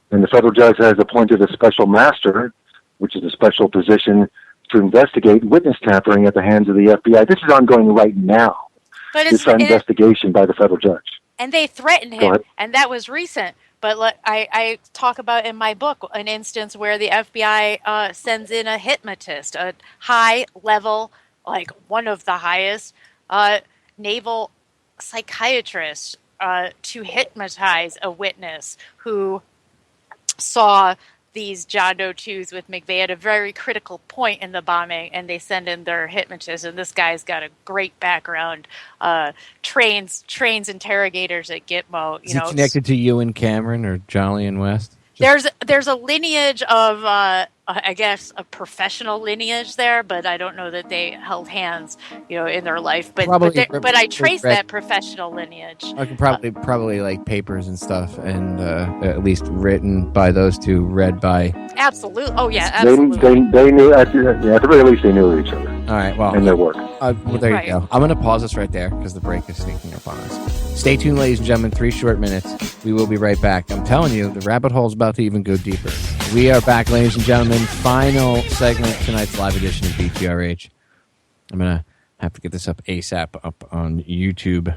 and the federal judge has appointed a special master, which is a special position to investigate witness tampering at the hands of the FBI. This is ongoing right now. But it's an investigation by the federal judge. And they threatened him, and that was recent. But I talk about in my book an instance where the FBI sends in a hypnotist, a high level, like one of the highest naval psychiatrist to hypnotize a witness who saw these John Doe 2s with McVeigh at a very critical point in the bombing, and they send in their hypnotist, and this guy's got a great background, trains interrogators at Gitmo. Is he connected to you and Cameron or Jolly and West? There's a lineage of, I guess, a professional lineage there, but I don't know that they held hands, in their life. But I trace that professional lineage. I could probably like papers and stuff, and at least written by those two, read by. Absolutely. Oh yeah, absolutely. They knew at the very least they knew each other. All right. Well, and their work. Well, there you go. I'm going to pause this right there because the break is sneaking up on us. Stay tuned, ladies and gentlemen. 3 short minutes. We will be right back. I'm telling you, the rabbit hole is about to even go deeper. We are back, ladies and gentlemen. Final segment of tonight's live edition of DTRH. I'm going to have to get this up ASAP up on YouTube.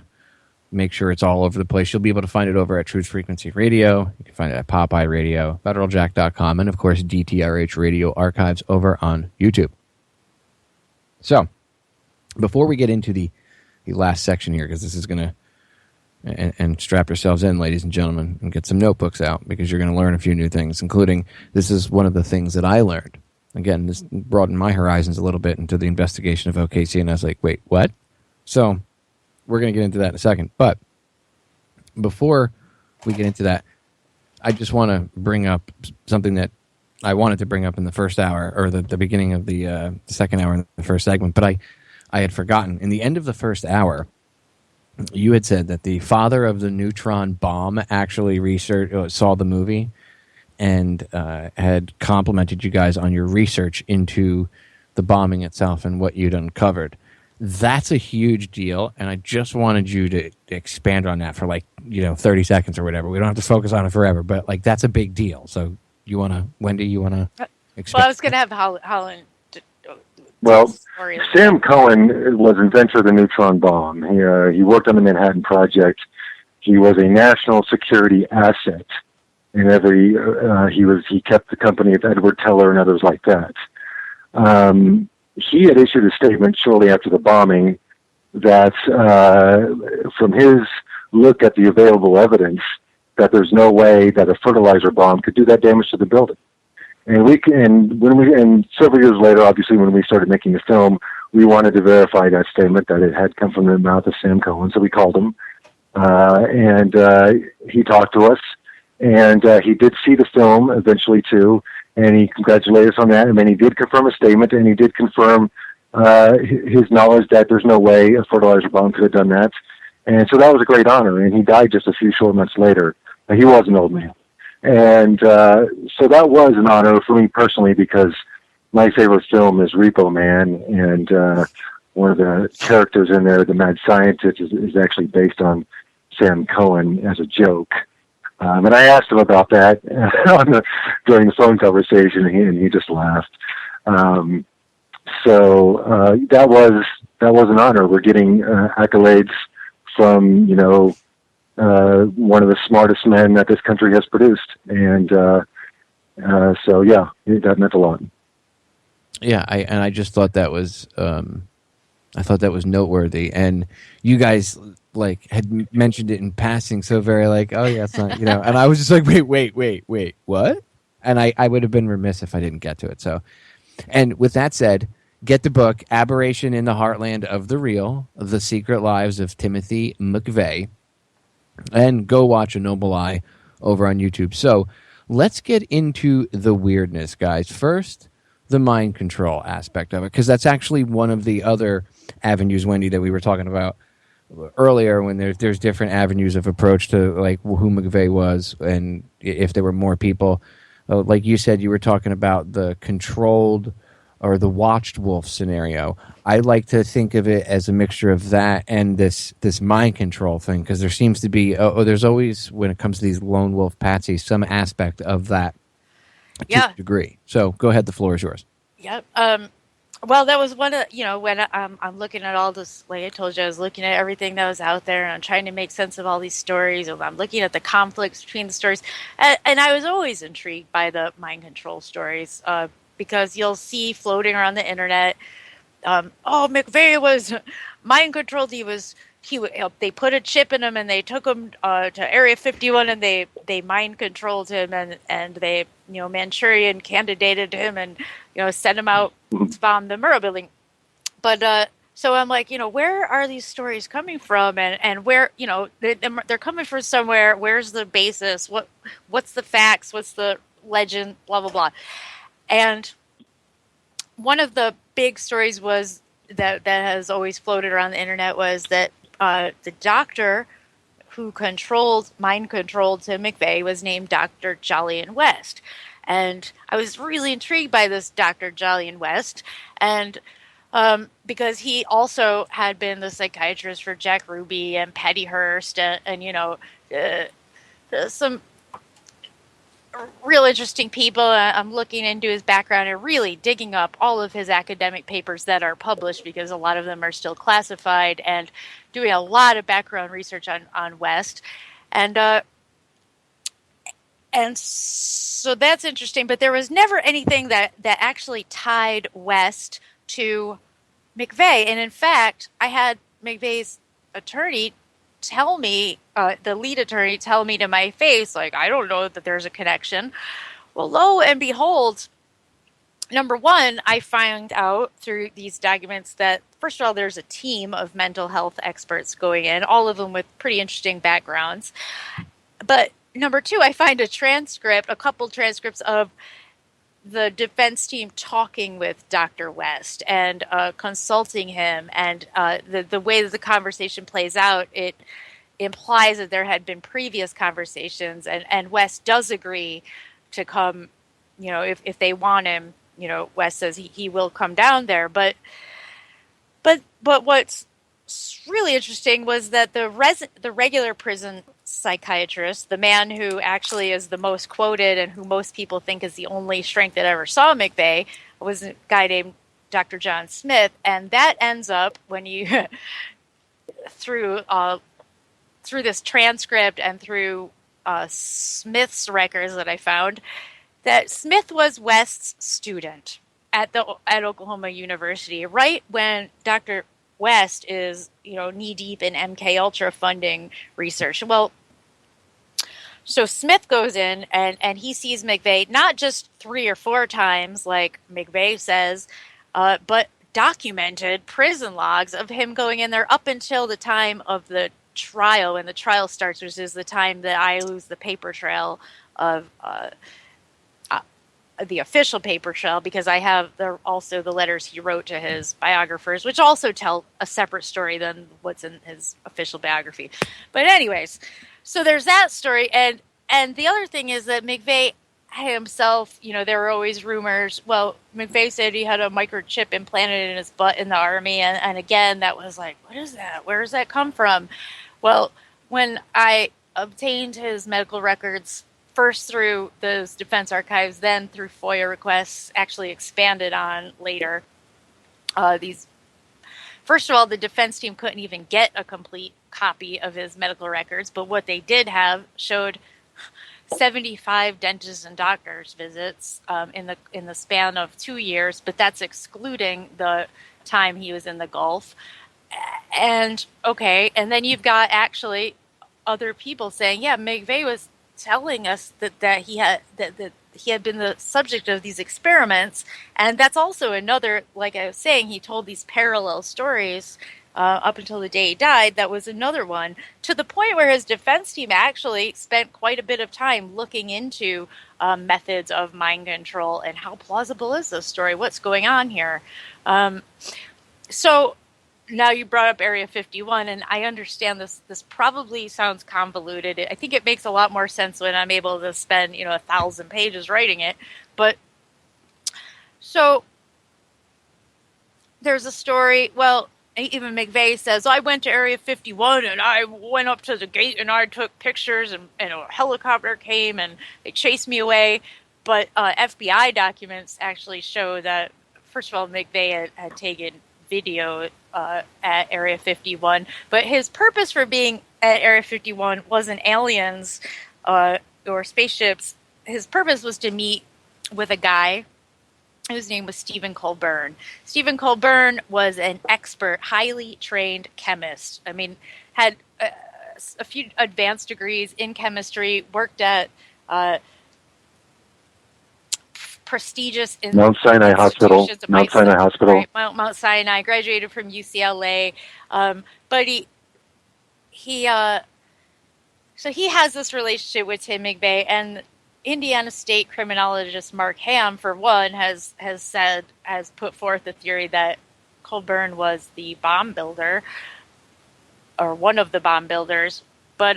Make sure it's all over the place. You'll be able to find it over at Truth Frequency Radio. You can find it at Popeye Radio, federaljack.com, and, of course, DTRH Radio Archives over on YouTube. So, before we get into the last section here, because this is going to, and strap yourselves in, ladies and gentlemen, and get some notebooks out, because you're going to learn a few new things, including this is one of the things that I learned. Again, this broadened my horizons a little bit into the investigation of OKC, and I was like, wait, what? So, we're going to get into that in a second. But before we get into that, I just want to bring up something that I wanted to bring up in the first hour, or the beginning of the second hour in the first segment, but I had forgotten. In the end of the first hour, you had said that the father of the neutron bomb actually saw the movie and had complimented you guys on your research into the bombing itself and what you'd uncovered. That's a huge deal, and I just wanted you to expand on that for 30 seconds or whatever. We don't have to focus on it forever, but that's a big deal. So Wendy, you want to expand? Well, I was going to have Holland. Well, Sam Cohen was inventor of the neutron bomb. He worked on the Manhattan Project. He was a national security asset, and he kept the company of Edward Teller and others like that. he had issued a statement shortly after the bombing that from his look at the available evidence, that there's no way that a fertilizer bomb could do that damage to the building. And several years later, obviously, when we started making the film, we wanted to verify that statement, that it had come from the mouth of Sam Cohen. So we called him, and he talked to us, and he did see the film eventually too, and he congratulated us on that. And then he did confirm a statement, and he did confirm his knowledge that there's no way a fertilizer bomb could have done that. And so that was a great honor. And he died just a few short months later. He was an old man. And so that was an honor for me personally, because my favorite film is Repo Man, and one of the characters in there, the mad scientist, is actually based on Sam Cohen as a joke. And I asked him about that during the phone conversation, and he just laughed. So that was an honor. We're getting accolades from, one of the smartest men that this country has produced. And so, yeah, that meant a lot. Yeah, I just thought that was noteworthy. And you guys had mentioned it in passing, so very oh yeah, it's not, and I was just like, wait, what? And I would have been remiss if I didn't get to it. So, and with that said, get the book Aberration in the Heartland of the Real: The Secret Lives of Timothy McVeigh, and go watch A Noble Eye over on YouTube. So let's get into the weirdness, guys. First, the mind control aspect of it, because that's actually one of the other avenues, Wendy, that we were talking about earlier, when there's different avenues of approach to who McVeigh was, and if there were more people. Like you said, you were talking about the controlled or the watched wolf scenario. I like to think of it as a mixture of that and this mind control thing, because there seems to be there's always, when it comes to these lone wolf patsies, some aspect of that to a degree. So go ahead, the floor is yours. Yep. Well, that was one of, when I'm looking at all this, like I told you, I was looking at everything that was out there, and I'm trying to make sense of all these stories, and I'm looking at the conflicts between the stories. And I was always intrigued by the mind control stories, because you'll see floating around the internet, McVeigh was mind controlled. They put a chip in him, and they took him to Area 51, and they mind controlled him, and they Manchurian candidated him, and sent him out to bomb the Murrah building. But so I'm like, where are these stories coming from, and where they're coming from somewhere. Where's the basis? What's the facts? What's the legend? Blah blah blah. And one of the big stories was that has always floated around the internet was that the doctor who mind controlled Tim McVeigh was named Dr. Jolyon West. And I was really intrigued by this Dr. Jolyon West, and because he also had been the psychiatrist for Jack Ruby and Patty Hearst, and some real interesting people. I'm looking into his background and really digging up all of his academic papers that are published, because a lot of them are still classified, and doing a lot of background research on West. And so that's interesting, but there was never anything that actually tied West to McVeigh. And in fact, I had McVeigh's attorney tell me, the lead attorney tell me to my face, I don't know that there's a connection. Well, lo and behold, number one, I found out through these documents that, first of all, there's a team of mental health experts going in, all of them with pretty interesting backgrounds. But number two, I find a couple transcripts of the defense team talking with Dr. West and consulting him, and the way that the conversation plays out, it implies that there had been previous conversations, and West does agree to come, if they want him, West says he will come down there. But what's really interesting was that the regular prison psychiatrist, the man who actually is the most quoted and who most people think is the only shrink that ever saw McVeigh, was a guy named Dr. John Smith. And that ends up, when you through this transcript and through Smith's records that I found, that Smith was West's student. at Oklahoma University, right when Dr. West is, knee deep in MK Ultra funding research. Well, so Smith goes in and he sees McVeigh not just 3 or 4 times, like McVeigh says, but documented prison logs of him going in there up until the time of the trial, when the trial starts, which is the time that I lose the paper trail of the official paper trail, because I have also the letters he wrote to his biographers, which also tell a separate story than what's in his official biography. But anyways, so there's that story, and the other thing is that McVeigh himself, there were always rumors. Well, McVeigh said he had a microchip implanted in his butt in the Army, and again, that was like, what is that? Where does that come from? Well, when I obtained his medical records, first through those defense archives, then through FOIA requests, actually expanded on later, first of all, the defense team couldn't even get a complete copy of his medical records, but what they did have showed 75 dentists and doctors visits in the span of 2 years, but that's excluding the time he was in the Gulf. And then you've got actually other people saying, yeah, McVeigh was telling us that he had been the subject of these experiments, and that's also another, like I was saying, he told these parallel stories up until the day he died. That was another one, to the point where his defense team actually spent quite a bit of time looking into methods of mind control and how plausible is this story, what's going on here. So now you brought up Area 51, and I understand this probably sounds convoluted. I think it makes a lot more sense when I'm able to spend 1,000 pages writing it. But so there's a story. Well, even McVeigh says, I went to Area 51 and I went up to the gate and I took pictures, and a helicopter came and they chased me away. But FBI documents actually show that, first of all, McVeigh had taken video at Area 51, but his purpose for being at Area 51 wasn't aliens or spaceships. His purpose was to meet with a guy whose name was Stephen Colburn. Stephen Colburn was an expert, highly trained chemist. I mean, had a few advanced degrees in chemistry, worked at prestigious Mount Sinai Hospital. Mount Sinai Hospital. Right, Mount Sinai. Graduated from UCLA, but so he has this relationship with Tim McVeigh, and Indiana State criminologist Mark Ham, for one, has put forth the theory that Colburn was the bomb builder, or one of the bomb builders. But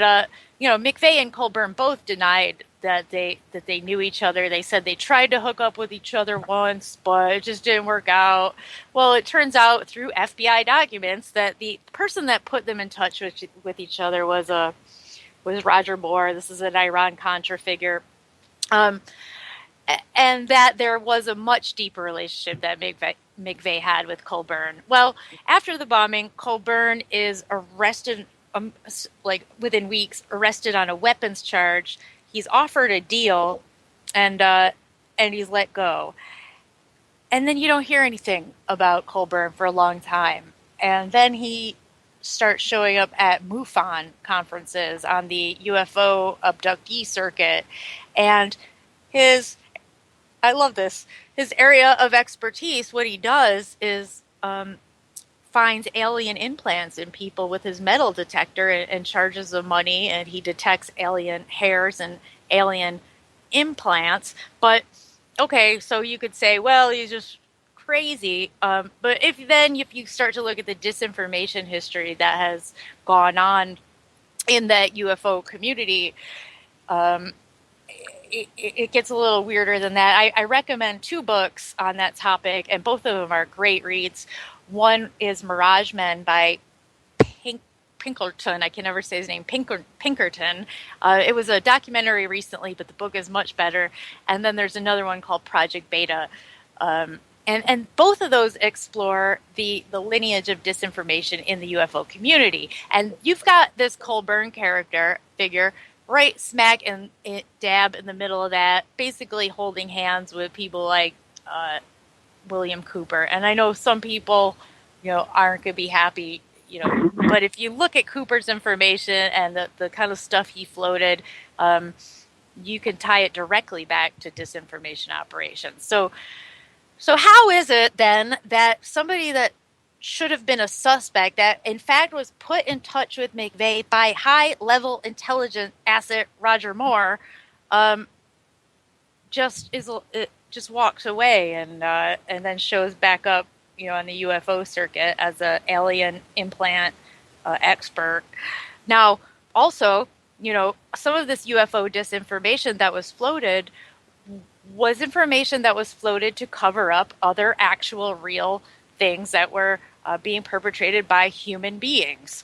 McVeigh and Colburn both denied that they knew each other. They said they tried to hook up with each other once, but it just didn't work out. Well, it turns out through FBI documents that the person that put them in touch with each other was Roger Moore. This is an Iran-Contra figure. And that there was a much deeper relationship that McVeigh had with Colburn. Well, after the bombing, Colburn is arrested, within weeks, arrested on a weapons charge. He's offered a deal, and he's let go. And then you don't hear anything about Colburn for a long time. And then he starts showing up at MUFON conferences on the UFO abductee circuit. And I love this, his area of expertise, what he does is finds alien implants in people with his metal detector and charges them money, and he detects alien hairs and alien implants. But, okay, so you could say, well, he's just crazy. But if you start to look at the disinformation history that has gone on in that UFO community, it gets a little weirder than that. I recommend 2 books on that topic, and both of them are great reads. One is Mirage Men by Pinkerton. I can never say his name. Pinkerton. It was a documentary recently, but the book is much better. And then there's another one called Project Beta. And both of those explore the lineage of disinformation in the UFO community. And you've got this Colburn figure right smack dab in the middle of that, basically holding hands with people like William Cooper. And I know some people, aren't going to be happy, but if you look at Cooper's information and the kind of stuff he floated, you can tie it directly back to disinformation operations. So how is it then that somebody that should have been a suspect, that in fact was put in touch with McVeigh by high-level intelligence asset Roger Moore, just walks away and then shows back up, on the UFO circuit as an alien implant expert. Now, also, some of this UFO disinformation that was floated was information that was floated to cover up other actual real things that were being perpetrated by human beings,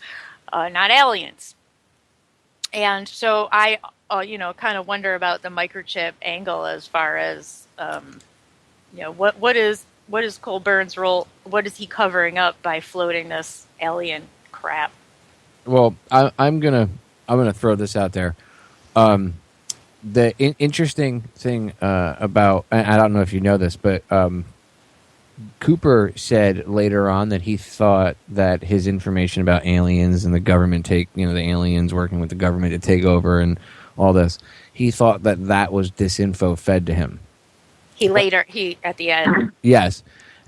not aliens. And so I, kind of wonder about the microchip angle as far as, what is Colburn's role? What is he covering up by floating this alien crap? Well, I'm gonna throw this out there. The interesting thing about, I don't know if you know this, but Cooper said later on that he thought that his information about aliens and the government the aliens working with the government to take over and all this, he thought that was disinfo fed to him. He at the end. Yes.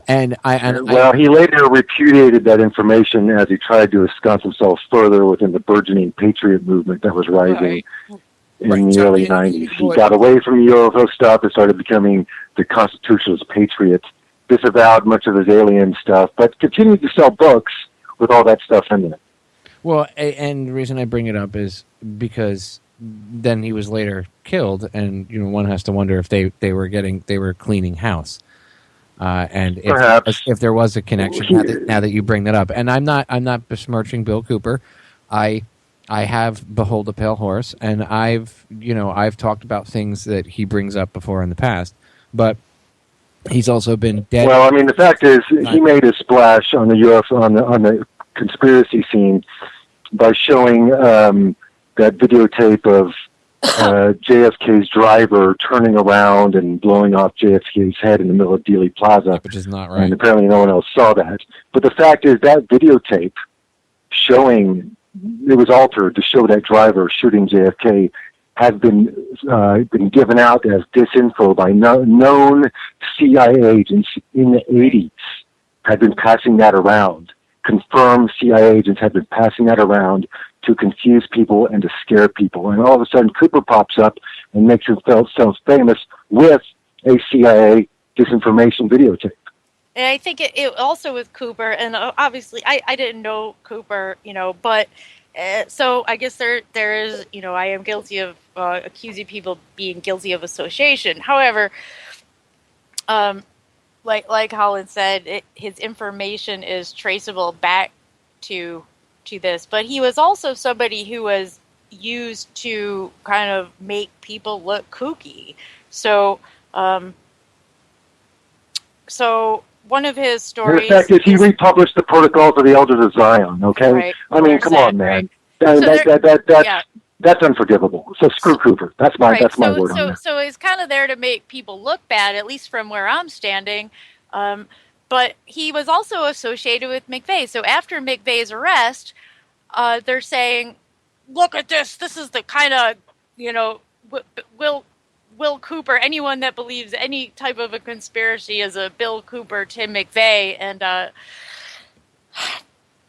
And he later repudiated that information as he tried to ensconce himself further within the burgeoning patriot movement that was rising in the early 90s. He got away from the UFO stuff and started becoming the constitutionalist patriot, disavowed much of his alien stuff, but continued to sell books with all that stuff in it. Well, and the reason I bring it up is because then he was later killed, and one has to wonder if they were cleaning house. And if there was a connection, now that you bring that up, and I'm not besmirching Bill Cooper, I have behold a pale horse, and I've talked about things that he brings up before in the past, but he's also been dead. Well, I mean, the fact is, he made a splash on the UFO on the conspiracy scene by showing that videotape of JFK's driver turning around and blowing off JFK's head in the middle of Dealey Plaza. Which is not right. And apparently no one else saw that. But the fact is that videotape showing, it was altered to show that driver shooting JFK, had been given out as disinfo by known CIA agents in the 80s, had been passing that around. Confirmed CIA agents had been passing that around to confuse people and to scare people. And all of a sudden, Cooper pops up and makes himself famous with a CIA disinformation videotape. And I think it also with Cooper, and obviously I didn't know Cooper, but so I guess there is, I am guilty of accusing people being guilty of association. However, like Holland said, his information is traceable back to this, but he was also somebody who was used to kind of make people look kooky. So one of his stories. The fact is, he republished the Protocols of the Elders of Zion. Okay, right. I mean, come on, man. That's unforgivable. So screw Cooper. That's my word on that. So he's kind of there to make people look bad, at least from where I'm standing. But he was also associated with McVeigh. So after McVeigh's arrest, they're saying, "Look at this. This is the kind of Will Cooper. Anyone that believes any type of a conspiracy is a Bill Cooper, Tim McVeigh." And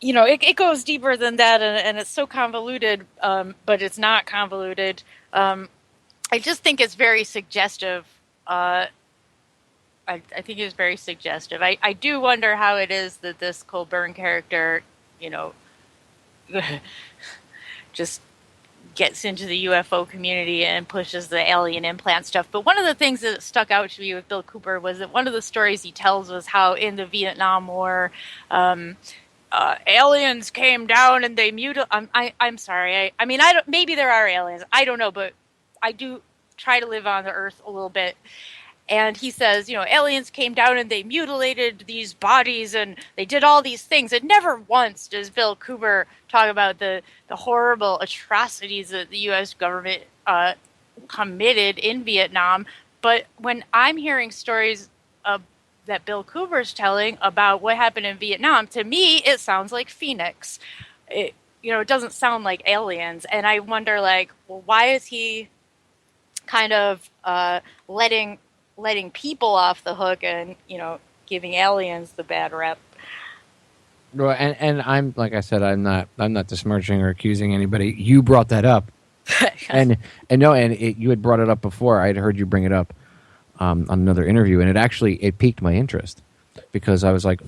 it goes deeper than that, and it's so convoluted, but it's not convoluted. I just think it's very suggestive. I think it's very suggestive. I do wonder how it is that this Colburn character, just gets into the UFO community and pushes the alien implant stuff. But one of the things that stuck out to me with Bill Cooper was that one of the stories he tells was how in the Vietnam War, aliens came down and they mutilated. I'm sorry. I mean, maybe there are aliens. I don't know, but I do try to live on the earth a little bit. And he says, aliens came down and they mutilated these bodies and they did all these things. And never once does Bill Cooper talk about the horrible atrocities that the U.S. government committed in Vietnam. But when I'm hearing stories that Bill Cooper's telling about what happened in Vietnam, to me, it sounds like Phoenix. It doesn't sound like aliens. And I wonder, like, well, why is he kind of letting people off the hook and, giving aliens the bad rep? Well, and I'm, like I said, I'm not besmirching or accusing anybody. You brought that up. you had brought it up before. I had heard you bring it up on another interview, and it piqued my interest because I was like,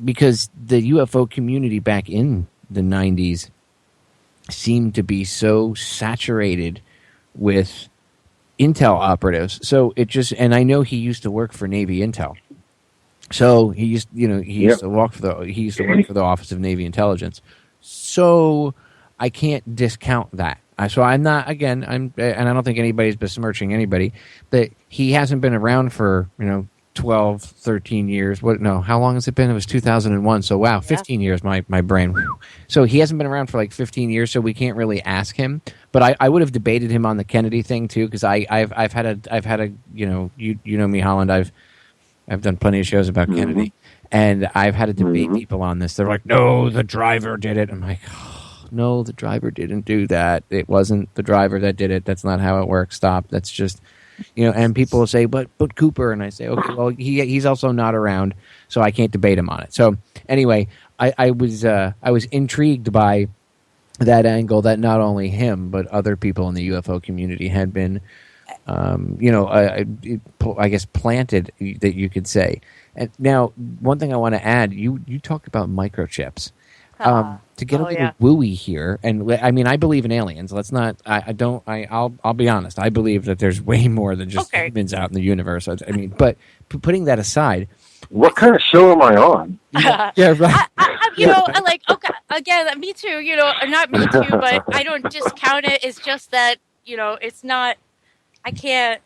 because the UFO community back in the 90s seemed to be so saturated with intel operatives. So it just, and I know he used to work for Navy Intel. So he used to work for the Office of Navy Intelligence. So I can't discount that. So I'm not, again, and I don't think anybody's besmirching anybody, that he hasn't been around for, 12, 13 years. How long has it been? It was 2001. So wow, 15 years, my brain. Whew. So he hasn't been around for like 15 years, so we can't really ask him. But I would have debated him on the Kennedy thing too, because I've had a you know me, Holland, I've done plenty of shows about Kennedy, and I've had to debate people on this. They're like, no, the driver did it. I'm like, no, the driver didn't do that. It wasn't the driver that did it. That's not how it works. Stop. That's just, and people will say, but Cooper. And I say, okay, well, he's also not around, so I can't debate him on it. So anyway, I was intrigued by that angle, that not only him, but other people in the UFO community had been, I guess planted, that you could say. And now, one thing I want to add, you talked about microchips. To get a little wooey here, and I mean, I believe in aliens. Let's not. I'll be honest. I believe that there's way more than just humans out in the universe. I mean, but putting that aside, what kind of show am I on? Yeah, right. Okay, again, me too. Not me too, but I don't discount it. It's just that it's not. I can't.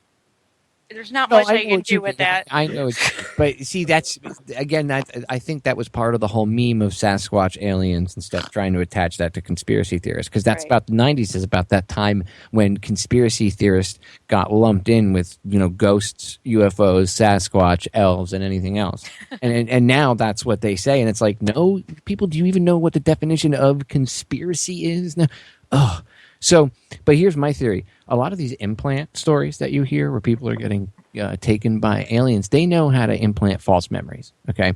There's not much I can do with that. I know, but see, that's again. I think that was part of the whole meme of Sasquatch, aliens, and stuff, trying to attach that to conspiracy theorists, because that's about the '90s. Is about that time when conspiracy theorists got lumped in with ghosts, UFOs, Sasquatch, elves, and anything else. and now that's what they say, and it's like, no, people, do you even know what the definition of conspiracy is? No. Oh. So, but here's my theory. A lot of these implant stories that you hear where people are getting taken by aliens, they know how to implant false memories, okay?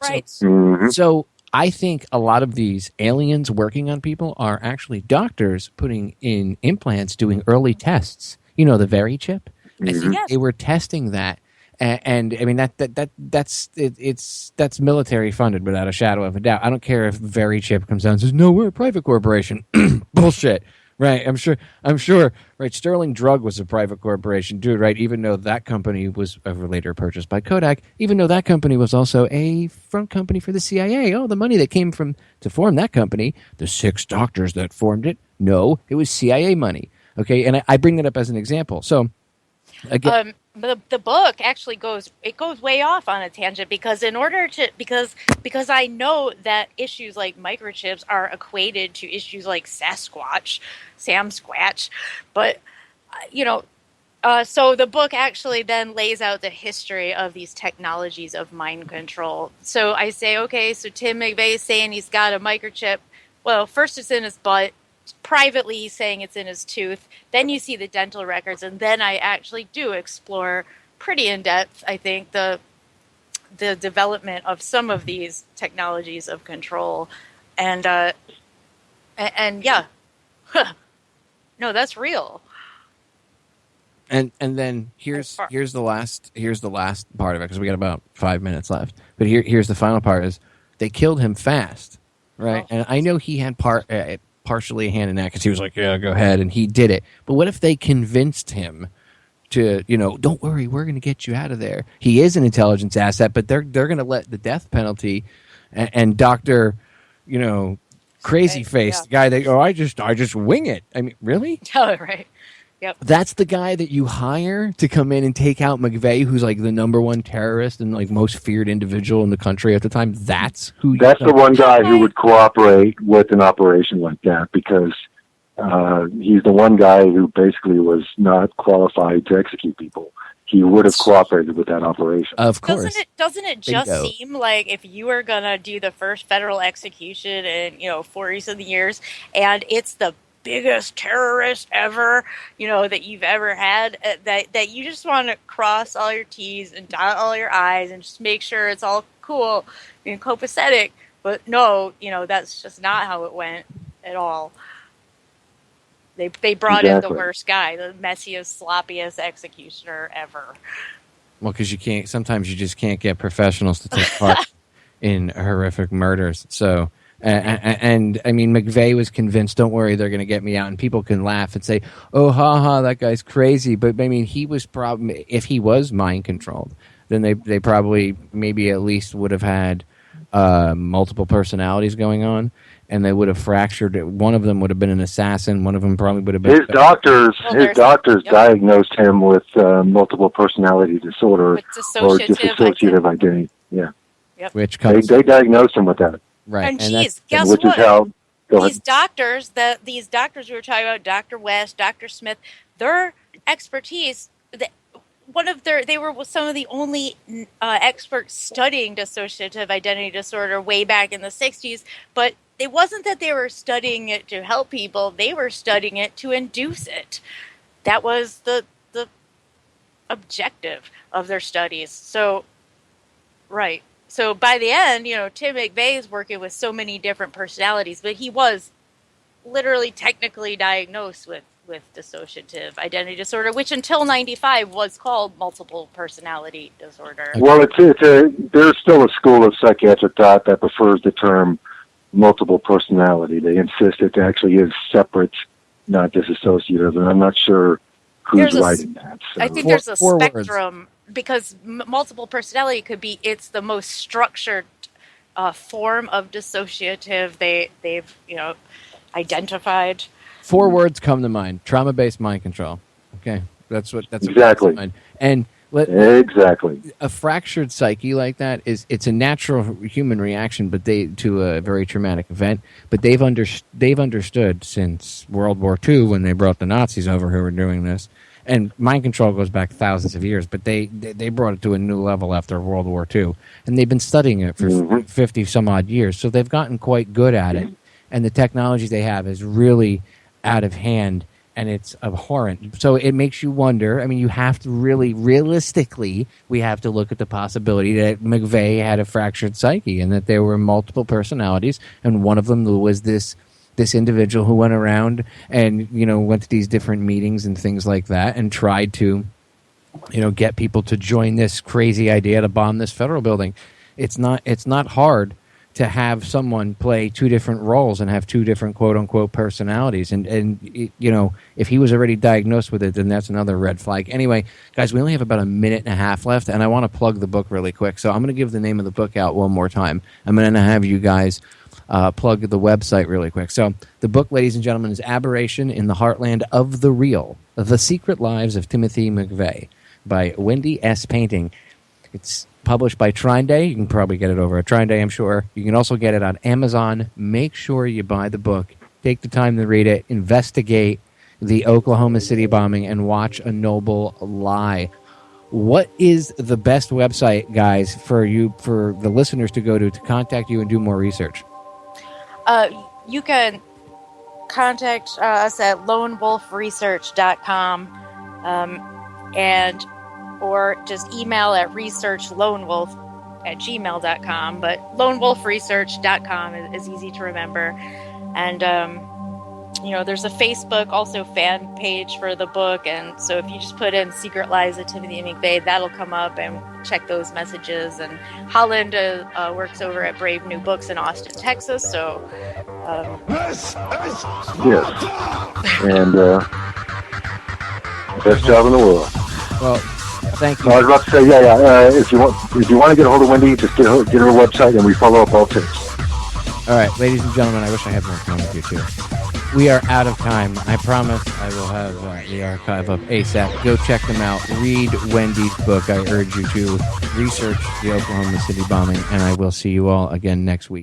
Right. So I think a lot of these aliens working on people are actually doctors putting in implants, doing early tests. The Very chip? I think they were testing that. And I mean, that's military funded without a shadow of a doubt. I don't care if Very chip comes down and says, no, we're a private corporation. Bullshit. Right, I'm sure. Right, Sterling Drug was a private corporation, dude. Right, even though that company was later purchased by Kodak, even though that company was also a front company for the CIA. Oh, the money that came to form that company, the 6 doctors that formed it, no, it was CIA money. Okay, and I bring that up as an example. So, again. The book actually goes way off on a tangent, because because I know that issues like microchips are equated to issues like Sasquatch, but so the book actually then lays out the history of these technologies of mind control. So I say, okay, so Tim McVeigh is saying he's got a microchip. Well, first it's in his butt. Privately, he's saying it's in his tooth. Then you see the dental records, and then I actually do explore pretty in depth, I think, the development of some of these technologies of control, and yeah, no, that's real. And then here's the last part of it, because we got about 5 minutes left. But here's the final part: is they killed him fast, right? And I know he had partially a hand in that, because he was like, yeah, go ahead, and he did it. But what if they convinced him to, don't worry, we're going to get you out of there. He is an intelligence asset, but they're going to let the death penalty and Dr. Crazy Face, the guy that, I just wing it. I mean, really? Oh, right. Yep. That's the guy that you hire to come in and take out McVeigh, who's like the #1 terrorist and like most feared individual in the country at the time. That's the one guy who would cooperate with an operation like that, because he's the one guy who basically was not qualified to execute people. he would have cooperated with that operation. Of course. Doesn't it just Bingo. seem like if you were gonna do the first federal execution in 40 something years, and it's the biggest terrorist ever, that you've ever had, that you just want to cross all your T's and dot all your I's and just make sure it's all cool and copacetic. But no, that's just not how it went at all. They brought in the worst guy, the messiest, sloppiest executioner ever. Well, because sometimes you just can't get professionals to take part in horrific murders. So, and I mean, McVeigh was convinced, don't worry, they're going to get me out. And people can laugh and say, oh, ha, that guy's crazy. But I mean, he was probably, if he was mind controlled, then they probably maybe at least would have had multiple personalities going on. And they would have fractured it. One of them would have been an assassin. One of them probably would have been... His doctors diagnosed him with multiple personality disorder or dissociative identity. Yeah. Yep. Which comes... They diagnosed him with that. Right. And geez, guess what? These doctors we were talking about, Dr. West, Dr. Smith, their expertise... they were some of the only experts studying dissociative identity disorder way back in the 60s, but it wasn't that they were studying it to help people, they were studying it to induce it. That was the objective of their studies. So, right. So by the end, Tim McVeigh is working with so many different personalities, but he was literally technically diagnosed with dissociative identity disorder, which until 95 was called multiple personality disorder. Well, there's still a school of psychiatric thought that prefers the term multiple personality. They insist it actually is separate, not disassociative, and I'm not sure who's writing that. So. I think there's a spectrum, because multiple personality could be, it's the most structured form of dissociative they've identified. 4 words come to mind: trauma-based mind control. Okay, that's exactly. What and exactly a fractured psyche like that it's a natural human reaction, but to a very traumatic event. But they've understood since World War II, when they brought the Nazis over who were doing this. And mind control goes back thousands of years, but they brought it to a new level after World War II, and they've been studying it for 50 some odd years. So they've gotten quite good at it, and the technology they have is really out of hand, and it's abhorrent. So it makes you wonder. I mean, you have to realistically, we have to look at the possibility that McVeigh had a fractured psyche and that there were multiple personalities, and one of them was this individual who went around and, went to these different meetings and things like that and tried to, get people to join this crazy idea to bomb this federal building. It's not hard to have someone play 2 different roles and have 2 different quote-unquote personalities. And if he was already diagnosed with it, then that's another red flag. Anyway, guys, we only have about a minute and a half left, and I want to plug the book really quick. So I'm going to give the name of the book out one more time. I'm going to have you guys plug the website really quick. So the book, ladies and gentlemen, is Aberration in the Heartland of the Real: The Secret Lives of Timothy McVeigh by Wendy Painting. It's published by Trine Day. You can probably get it over at Trine Day, I'm sure. You can also get it on Amazon. Make sure you buy the book. Take the time to read it. Investigate the Oklahoma City bombing and watch a noble lie. What is the best website, guys, for the listeners to go to contact you and do more research? You can contact us at lonewolfresearch.com or just email at researchlonewolf@gmail.com. But lonewolfresearch.com is easy to remember. And, there's a Facebook also fan page for the book. And so if you just put in Secret Lives of Timothy McVeigh, that'll come up, and check those messages. And Holland works over at Brave New Books in Austin, Texas. So, yes. And best job in the world. Well, thank you. I was about to say, if you want to get a hold of Wendy, just get her website, and we follow up all tips. All right, ladies and gentlemen, I wish I had more time with you too. We are out of time. I promise I will have the archive up ASAP. Go check them out. Read Wendy's book. I urge you to research the Oklahoma City bombing, and I will see you all again next week.